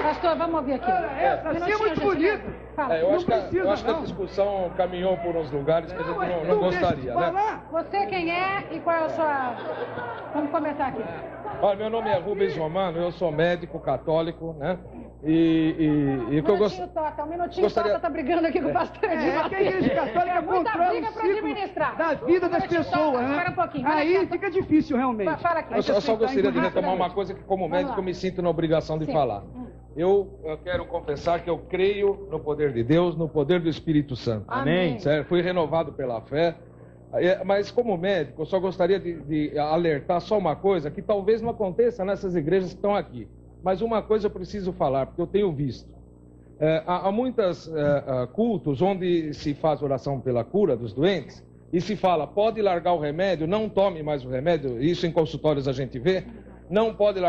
Speaker 1: Pastor, vamos ouvir aqui.
Speaker 2: Essa assim é muito bonito.
Speaker 21: Eu acho que a discussão caminhou por uns lugares que a gente não gostaria, né?
Speaker 1: Você quem é e qual é a sua... Vamos começar aqui.
Speaker 21: Olha, meu nome é Rubens Romano, eu sou médico católico, né? E que eu gostaria...
Speaker 1: Um minutinho, Tota tá brigando aqui com o pastor Edivaldo.
Speaker 2: Que a igreja católica controla o ciclo da vida das pessoas, né?
Speaker 1: Espera um pouquinho.
Speaker 2: Aí fica difícil, realmente.
Speaker 1: Fala aqui.
Speaker 21: Eu só gostaria de retomar uma coisa que, como médico, eu me sinto na obrigação de falar. Eu quero confessar que eu creio no poder de Deus, no poder do Espírito Santo.
Speaker 5: Amém.
Speaker 21: Certo? Fui renovado pela fé. Mas como médico, eu só gostaria de alertar só uma coisa, que talvez não aconteça nessas igrejas que estão aqui. Mas uma coisa eu preciso falar, porque eu tenho visto. Há muitos cultos onde se faz oração pela cura dos doentes, e se fala, pode largar o remédio, não tome mais o remédio, isso em consultórios a gente vê. Não pode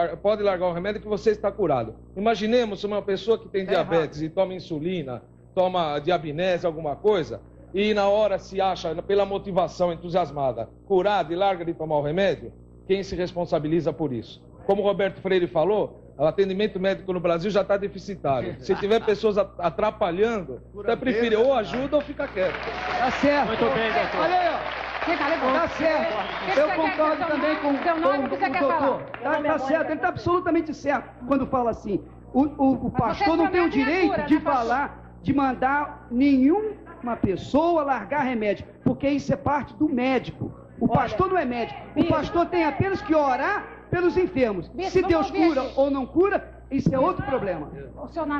Speaker 21: largar o remédio que você está curado. Imaginemos uma pessoa que tem diabetes e toma insulina, toma diabinese, alguma coisa, e na hora se acha, pela motivação entusiasmada, curado e larga de tomar o remédio, quem se responsabiliza por isso? Como o Roberto Freire falou, o atendimento médico no Brasil já está deficitário. Se tiver pessoas atrapalhando, até prefere ou ajuda ou fica quieto.
Speaker 2: Tá certo.
Speaker 21: Muito bem, doutor.
Speaker 2: Olha aí, ó. Tá certo. Eu concordo também com o doutor. Tá certo, ele está absolutamente certo quando fala assim. O pastor não tem o direito de falar, de mandar nenhuma pessoa largar remédio, porque isso é parte do médico. O pastor não é médico. O pastor tem apenas que orar pelos enfermos. Se Deus cura ou não cura, isso é outro problema.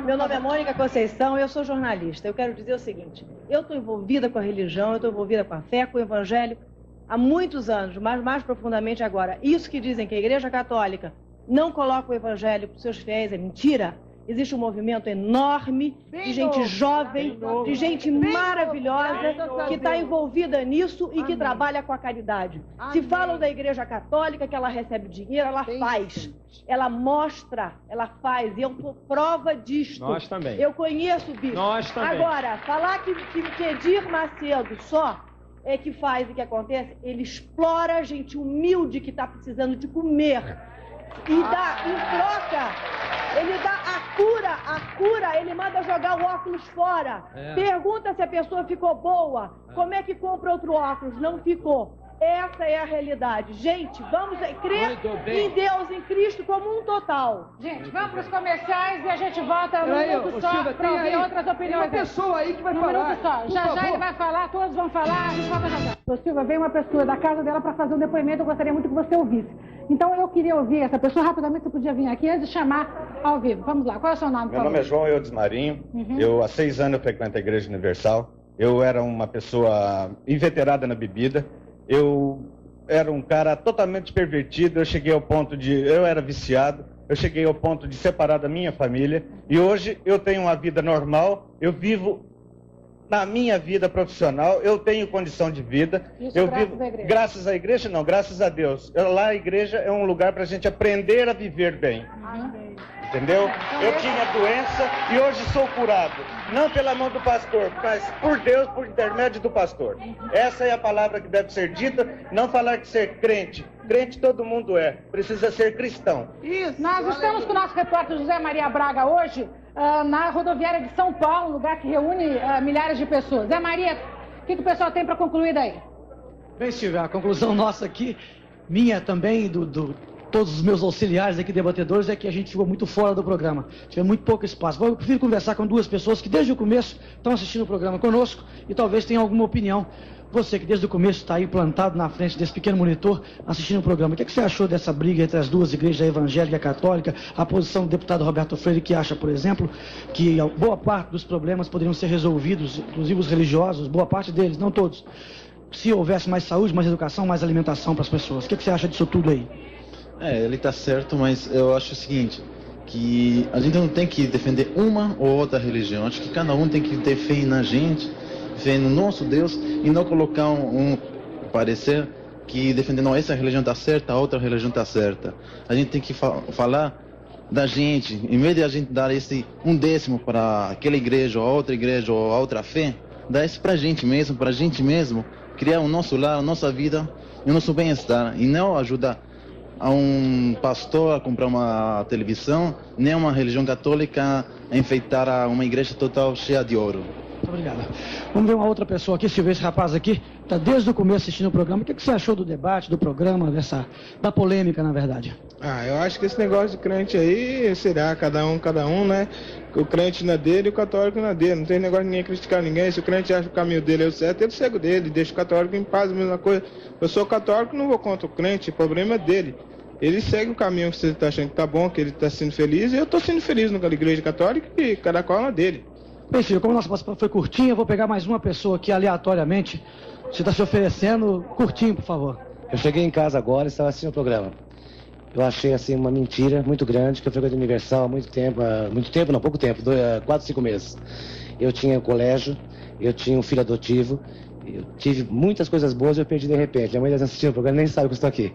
Speaker 22: Meu nome é Mônica Conceição, eu sou jornalista. Eu quero dizer o seguinte, eu estou envolvida com a religião, eu estou envolvida com a fé, com o evangelho, há muitos anos, mas mais profundamente agora. Isso que dizem que a Igreja Católica não coloca o evangelho para os seus fiéis é mentira. Existe um movimento enorme de gente jovem, de gente maravilhosa que está envolvida nisso e que trabalha com a caridade. Se falam da Igreja Católica que ela recebe dinheiro, ela faz. Ela mostra, ela faz. E eu sou prova disto.
Speaker 5: Nós também.
Speaker 22: Eu conheço o bispo.
Speaker 5: Nós também.
Speaker 22: Agora, falar que Edir Macedo só é que faz o que acontece, ele explora gente humilde que está precisando de comer. E dá, em troca, ele dá a cura, ele manda jogar o óculos fora. Pergunta se a pessoa ficou boa, como é que compra outro óculos? Não ficou. Essa é a realidade. Gente, vamos crer em Deus, em Cristo, como um total.
Speaker 1: Gente, vamos para os comerciais e a gente volta num minuto só para ouvir outras opiniões.
Speaker 2: Tem uma pessoa aí que vai
Speaker 1: falar.
Speaker 2: Um
Speaker 1: minuto só. Já ele vai falar, todos vão falar, a gente volta já. Ô Silva, veio uma pessoa da casa dela para fazer um depoimento, eu gostaria muito que você ouvisse. Então eu queria ouvir essa pessoa rapidamente, você podia vir aqui antes de chamar ao vivo. Vamos lá, qual é o seu nome?
Speaker 23: Meu nome é João Eudes Marinho, eu há 6 anos eu frequento a Igreja Universal, eu era uma pessoa inveterada na bebida, eu era um cara totalmente pervertido, eu cheguei ao ponto eu era viciado, eu cheguei ao ponto de separar da minha família, e hoje eu tenho uma vida normal, eu vivo na minha vida profissional, eu tenho condição de vida.
Speaker 1: Isso
Speaker 23: eu
Speaker 1: graças
Speaker 23: vivo
Speaker 1: à igreja.
Speaker 23: Graças à igreja, não, graças a Deus. Lá a igreja é um lugar para a gente aprender a viver bem. Entendeu? Eu tinha doença e hoje sou curado. Não pela mão do pastor, mas por Deus, por intermédio do pastor. Essa é a palavra que deve ser dita, não falar de ser crente. Crente todo mundo é, precisa ser cristão.
Speaker 1: Isso. Nós estamos com o nosso repórter José Maria Braga hoje na rodoviária de São Paulo, um lugar que reúne milhares de pessoas. Zé Maria, o que o pessoal tem para concluir daí?
Speaker 10: Bem, Silvia, a conclusão nossa aqui, minha também, todos os meus auxiliares aqui, debatedores, é que a gente ficou muito fora do programa. Tive muito pouco espaço. Eu prefiro conversar com duas pessoas que desde o começo estão assistindo o programa conosco e talvez tenham alguma opinião. Você que desde o começo está aí plantado na frente desse pequeno monitor assistindo o programa. O que você achou dessa briga entre as duas igrejas, a evangélica e a católica? A posição do deputado Roberto Freire, que acha, por exemplo, que boa parte dos problemas poderiam ser resolvidos, inclusive os religiosos, boa parte deles, não todos, se houvesse mais saúde, mais educação, mais alimentação para as pessoas. O que você acha disso tudo aí?
Speaker 3: Ele está certo, mas eu acho o seguinte, que a gente não tem que defender uma ou outra religião. Acho que cada um tem que ter fé na gente, fé no nosso Deus, e não colocar um parecer que defendendo essa religião está certa, a outra religião está certa. A gente tem que falar da gente, em vez de a gente dar esse 1/10 para aquela igreja, ou a outra fé, dar isso para a gente mesmo, criar o nosso lar, a nossa vida e o nosso bem-estar, e não ajudar a um pastor a comprar uma televisão, nem uma religião católica a enfeitar uma igreja total cheia de ouro.
Speaker 10: Muito obrigado. Vamos ver uma outra pessoa aqui, Silvio, esse rapaz aqui está desde o começo assistindo o programa. O que você achou do debate, do programa, da polêmica, na verdade?
Speaker 6: Eu acho que esse negócio de crente aí, será cada um, né? O crente na dele e o católico na dele. Não tem negócio de ninguém criticar ninguém. Se o crente acha que o caminho dele é o certo, ele segue o dele, deixa o católico em paz, a mesma coisa. Eu sou católico e não vou contra o crente, o problema é dele. Ele segue o caminho que você está achando que tá bom, que ele está sendo feliz, e eu estou sendo feliz na igreja católica e cada qual na dele.
Speaker 10: Bem, filho, como a nossa participação foi curtinha, eu vou pegar mais uma pessoa aqui aleatoriamente. Você está se oferecendo curtinho, por favor.
Speaker 7: Eu cheguei em casa agora e estava assistindo o programa. Eu achei assim uma mentira muito grande, que eu frequento Universal há pouco tempo, 4, 5 meses. Eu tinha colégio, eu tinha um filho adotivo, eu tive muitas coisas boas e eu perdi de repente. Minha mãe está assistindo o programa, nem sabe que eu estou aqui.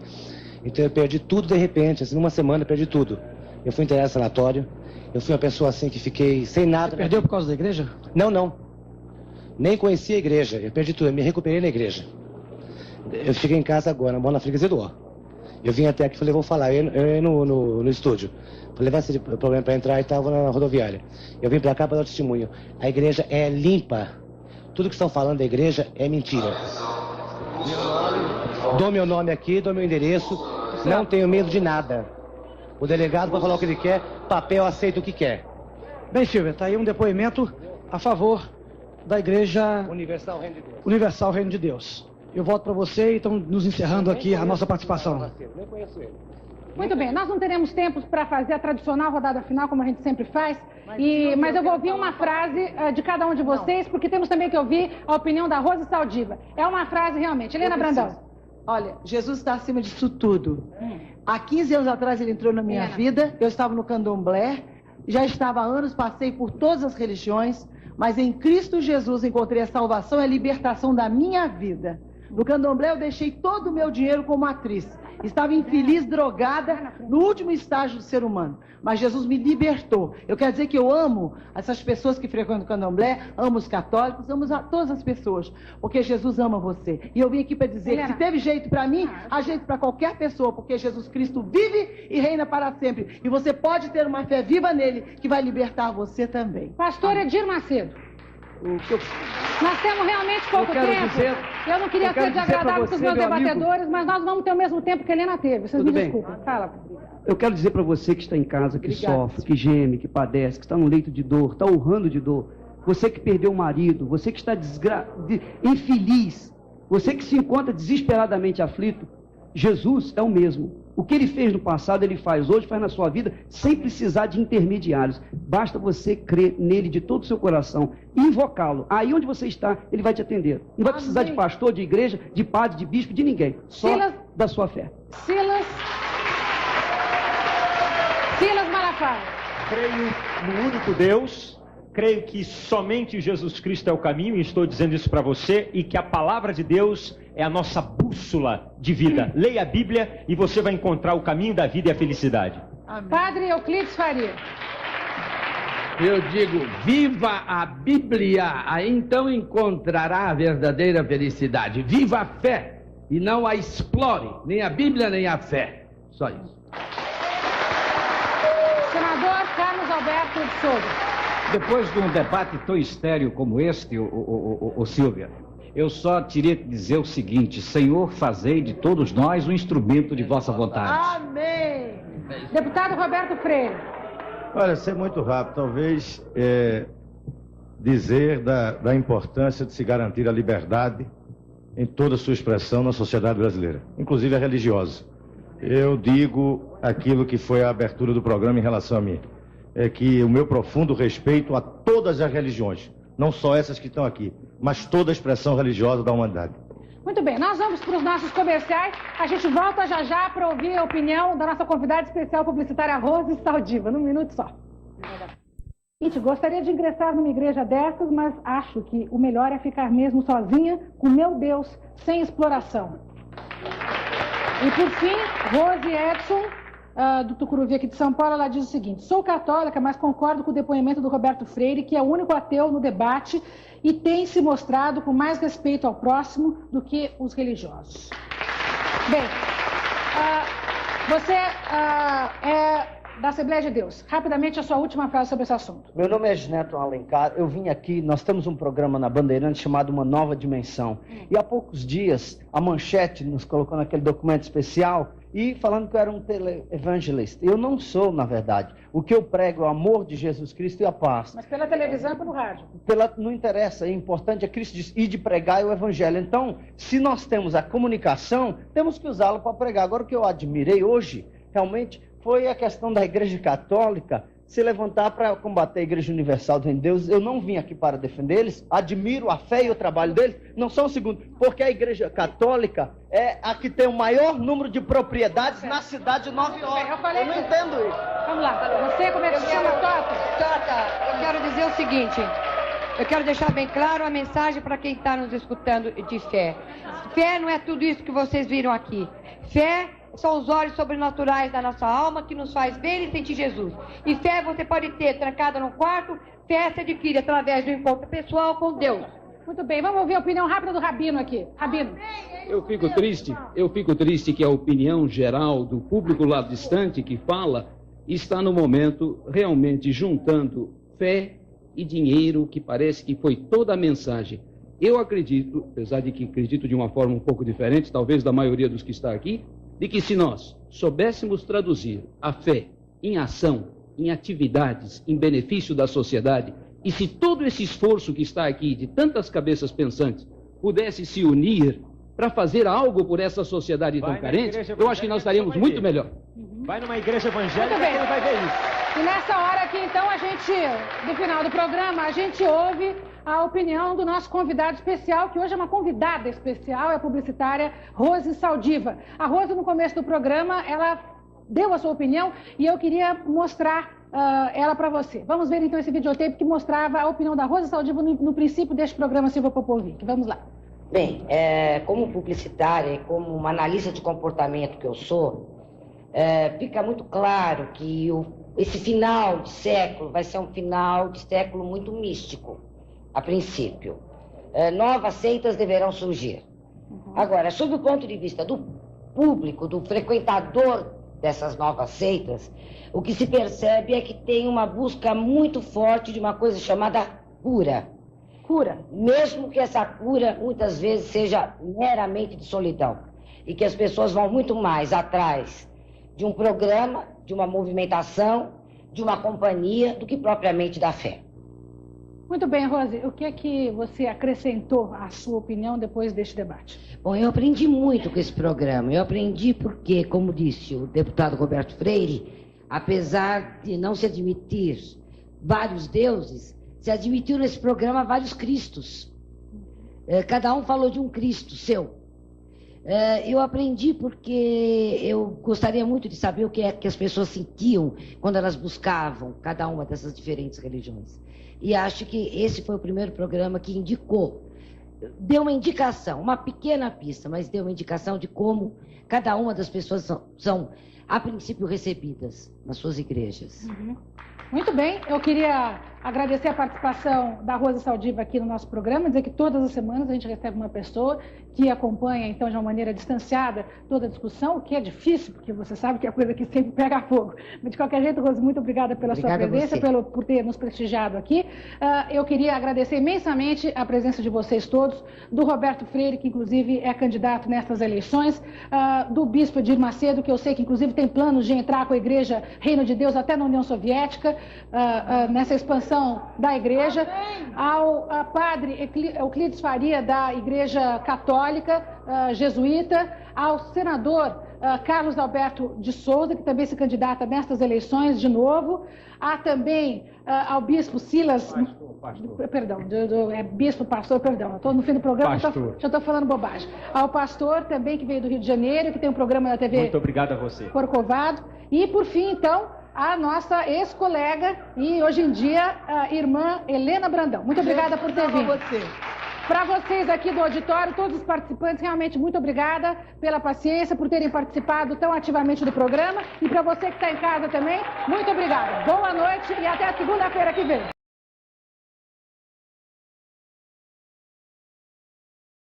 Speaker 7: Então eu perdi tudo de repente, assim, numa semana eu perdi tudo. Eu fui internado no sanatório, eu fui uma pessoa assim que fiquei sem nada.
Speaker 10: Você perdeu por causa da igreja?
Speaker 7: Não. Nem conhecia a igreja, eu perdi tudo, eu me recuperei na igreja. Eu cheguei em casa agora, moro na freguesia do Ó. Eu vim até aqui e falei, vou falar, eu ia no estúdio. Falei, vai ser problema para entrar e estava na rodoviária. Eu vim para cá para dar testemunho. A igreja é limpa. Tudo que estão falando da igreja é mentira. Dou meu nome aqui, dou meu endereço, não tenho medo de nada. O delegado vai falar o que ele quer, papel aceita o que quer.
Speaker 10: Bem, Silvia, está aí um depoimento a favor da Igreja Universal Reino de Deus. Eu volto para você e estamos nos encerrando aqui a nossa participação.
Speaker 1: Muito bem, nós não teremos tempo para fazer a tradicional rodada final, como a gente sempre faz, mas eu vou ouvir uma frase de cada um de vocês, porque temos também que ouvir a opinião da Rose Saldiva. É uma frase realmente. Helena Brandão.
Speaker 4: Olha, Jesus está acima disso tudo. Há 15 anos atrás ele entrou na minha vida, eu estava no candomblé, já estava há anos, passei por todas as religiões, mas em Cristo Jesus encontrei a salvação e a libertação da minha vida. No candomblé eu deixei todo o meu dinheiro como atriz. Estava infeliz, drogada, no último estágio do ser humano. Mas Jesus me libertou. Eu quero dizer que eu amo essas pessoas que frequentam o candomblé, amo os católicos, amo todas as pessoas, porque Jesus ama você. E eu vim aqui para dizer que se teve jeito para mim, há jeito para qualquer pessoa, porque Jesus Cristo vive e reina para sempre. E você pode ter uma fé viva nele, que vai libertar você também.
Speaker 1: Pastor Edir Macedo. Nós temos realmente pouco tempo. Eu não queria ser desagradável com os meus debatedores, mas nós vamos ter o mesmo tempo que a Helena teve. Vocês me desculpem. Fala.
Speaker 2: Eu quero dizer para você que está em casa, que sofre, que geme, que padece, que está no leito de dor, está urrando de dor. Você que perdeu o marido, você que está infeliz, você que se encontra desesperadamente aflito, Jesus é o mesmo. O que ele fez no passado, ele faz hoje, faz na sua vida, sem precisar de intermediários. Basta você crer nele de todo o seu coração e invocá-lo. Aí onde você está, ele vai te atender. Não vai precisar de pastor, de igreja, de padre, de bispo, de ninguém. Só da sua fé.
Speaker 1: Silas Malafaia.
Speaker 5: Creio no único Deus, creio que somente Jesus Cristo é o caminho, e estou dizendo isso para você, e que a palavra de Deus é a nossa bússola de vida. Leia a Bíblia e você vai encontrar o caminho da vida e a felicidade.
Speaker 1: Amém. Padre Euclides Faria.
Speaker 14: Eu digo, viva a Bíblia, aí então encontrará a verdadeira felicidade. Viva a fé e não a explore, nem a Bíblia nem a fé. Só isso.
Speaker 1: Senador Carlos Alberto de Souza.
Speaker 9: Depois de um debate tão estéril como este, Silvia, eu só teria que dizer o seguinte: Senhor, fazei de todos nós um instrumento de vossa vontade.
Speaker 1: Amém. Deputado Roberto Freire.
Speaker 16: Olha, ser muito rápido, talvez dizer da importância de se garantir a liberdade em toda a sua expressão na sociedade brasileira, inclusive a religiosa. Eu digo aquilo que foi a abertura do programa em relação a mim, é que o meu profundo respeito a todas as religiões, não só essas que estão aqui, mas toda a expressão religiosa da humanidade.
Speaker 1: Muito bem, nós vamos para os nossos comerciais. A gente volta já para ouvir a opinião da nossa convidada especial publicitária Rose Saldiva, num minuto só. Gente, gostaria de ingressar numa igreja dessas, mas acho que o melhor é ficar mesmo sozinha com meu Deus, sem exploração. E por fim, Rose Edson, do Tucuruvi aqui de São Paulo, ela diz o seguinte: sou católica, mas concordo com o depoimento do Roberto Freire, que é o único ateu no debate e tem se mostrado com mais respeito ao próximo do que os religiosos. Bem, você é da Assembleia de Deus. Rapidamente, a sua última frase sobre esse assunto.
Speaker 11: Meu nome é Gineto Alencar, eu vim aqui, nós temos um programa na Bandeirantes chamado Uma Nova Dimensão. E há poucos dias, a Manchete nos colocou naquele documento especial e falando que eu era um televangelista. Eu não sou, na verdade. O que eu prego é o amor de Jesus Cristo e a paz.
Speaker 1: Mas pela televisão e pelo rádio?
Speaker 11: Não interessa, é importante, é Cristo diz, e de pregar o Evangelho. Então, se nós temos a comunicação, temos que usá-la para pregar. Agora, o que eu admirei hoje, realmente, foi a questão da Igreja Católica se levantar para combater a Igreja Universal do Reino de Deus. Eu não vim aqui para defender eles, admiro a fé e o trabalho deles, não só um segundo, porque a Igreja Católica é a que tem o maior número de propriedades na cidade de Nova York. Eu não entendo isso.
Speaker 1: Vamos lá, você como é que se chama,
Speaker 17: Tota, eu quero dizer o seguinte, eu quero deixar bem claro a mensagem para quem está nos escutando de fé. Fé não é tudo isso que vocês viram aqui. Fé são os olhos sobrenaturais da nossa alma que nos faz ver e sentir Jesus. E fé você pode ter trancada no quarto, fé se adquire através do encontro pessoal com Deus.
Speaker 1: Muito bem, vamos ouvir a opinião rápida do Rabino aqui. Rabino.
Speaker 12: Eu fico triste que a opinião geral do público lá distante que fala está no momento realmente juntando fé e dinheiro, que parece que foi toda a mensagem. Eu acredito, apesar de que acredito de uma forma um pouco diferente, talvez da maioria dos que está aqui, de que se nós soubéssemos traduzir a fé em ação, em atividades, em benefício da sociedade, e se todo esse esforço que está aqui, de tantas cabeças pensantes, pudesse se unir para fazer algo por essa sociedade tão carente, eu acho que nós estaríamos muito melhor.
Speaker 5: Vai numa igreja evangélica que ele vai ver isso.
Speaker 1: E nessa hora aqui, então, no final do programa, a gente ouve a opinião do nosso convidado especial, que hoje é uma convidada especial, é a publicitária Rose Saldiva. A Rose, no começo do programa, ela deu a sua opinião e eu queria mostrar ela para você. Vamos ver, então, esse videotape que mostrava a opinião da Rose Saldiva no princípio deste programa Silva Popovic. Vamos lá.
Speaker 13: Bem, como publicitária e como uma analista de comportamento que eu sou, fica muito claro que esse final de século vai ser um final de século muito místico, a princípio. Novas seitas deverão surgir. Agora, sob o ponto de vista do público, do frequentador dessas novas seitas, o que se percebe é que tem uma busca muito forte de uma coisa chamada cura. Cura. Mesmo que essa cura, muitas vezes, seja meramente de solidão. E que as pessoas vão muito mais atrás de um programa, de uma movimentação, de uma companhia, do que propriamente da fé.
Speaker 1: Muito bem, Rose, o que é que você acrescentou à sua opinião depois deste debate?
Speaker 13: Bom, eu aprendi muito com esse programa. Eu aprendi porque, como disse o deputado Roberto Freire, apesar de não se admitir vários deuses, se admitiu nesse programa vários cristos. Cada um falou de um Cristo seu. Eu aprendi porque eu gostaria muito de saber o que é que as pessoas sentiam quando elas buscavam cada uma dessas diferentes religiões. E acho que esse foi o primeiro programa que indicou, deu uma indicação, uma pequena pista, mas deu uma indicação de como cada uma das pessoas são a princípio recebidas nas suas igrejas.
Speaker 1: Muito bem, eu queria agradecer a participação da Rose Saldiva aqui no nosso programa, dizer que todas as semanas a gente recebe uma pessoa que acompanha, então, de uma maneira distanciada toda a discussão, o que é difícil, porque você sabe que é a coisa que sempre pega fogo. Mas, de qualquer jeito, Rose, muito obrigada pela sua presença, por ter nos prestigiado aqui. Eu queria agradecer imensamente a presença de vocês todos, do Roberto Freire, que, inclusive, é candidato nessas eleições, do Bispo Edir Macedo, que eu sei que, inclusive, tem planos de entrar com a Igreja Reino de Deus até na União Soviética, nessa expansão da Igreja, ao Padre Euclides Faria, da Igreja Católica, jesuíta, ao senador Carlos Alberto de Souza, que também se candidata nestas eleições de novo, há também ao bispo Silas, Perdão, bispo, pastor, perdão. Eu estou no fim do programa, já estou falando bobagem. Ao pastor também, que veio do Rio de Janeiro, que tem um programa na TV.
Speaker 5: Muito obrigado a você.
Speaker 1: Corcovado. E, por fim, então, a nossa ex-colega e, hoje em dia, a irmã Helena Brandão. Muito obrigada por ter vindo. Para vocês aqui do auditório, todos os participantes, realmente muito obrigada pela paciência, por terem participado tão ativamente do programa. E para você que está em casa também, muito obrigada. Boa noite e até a segunda-feira que vem.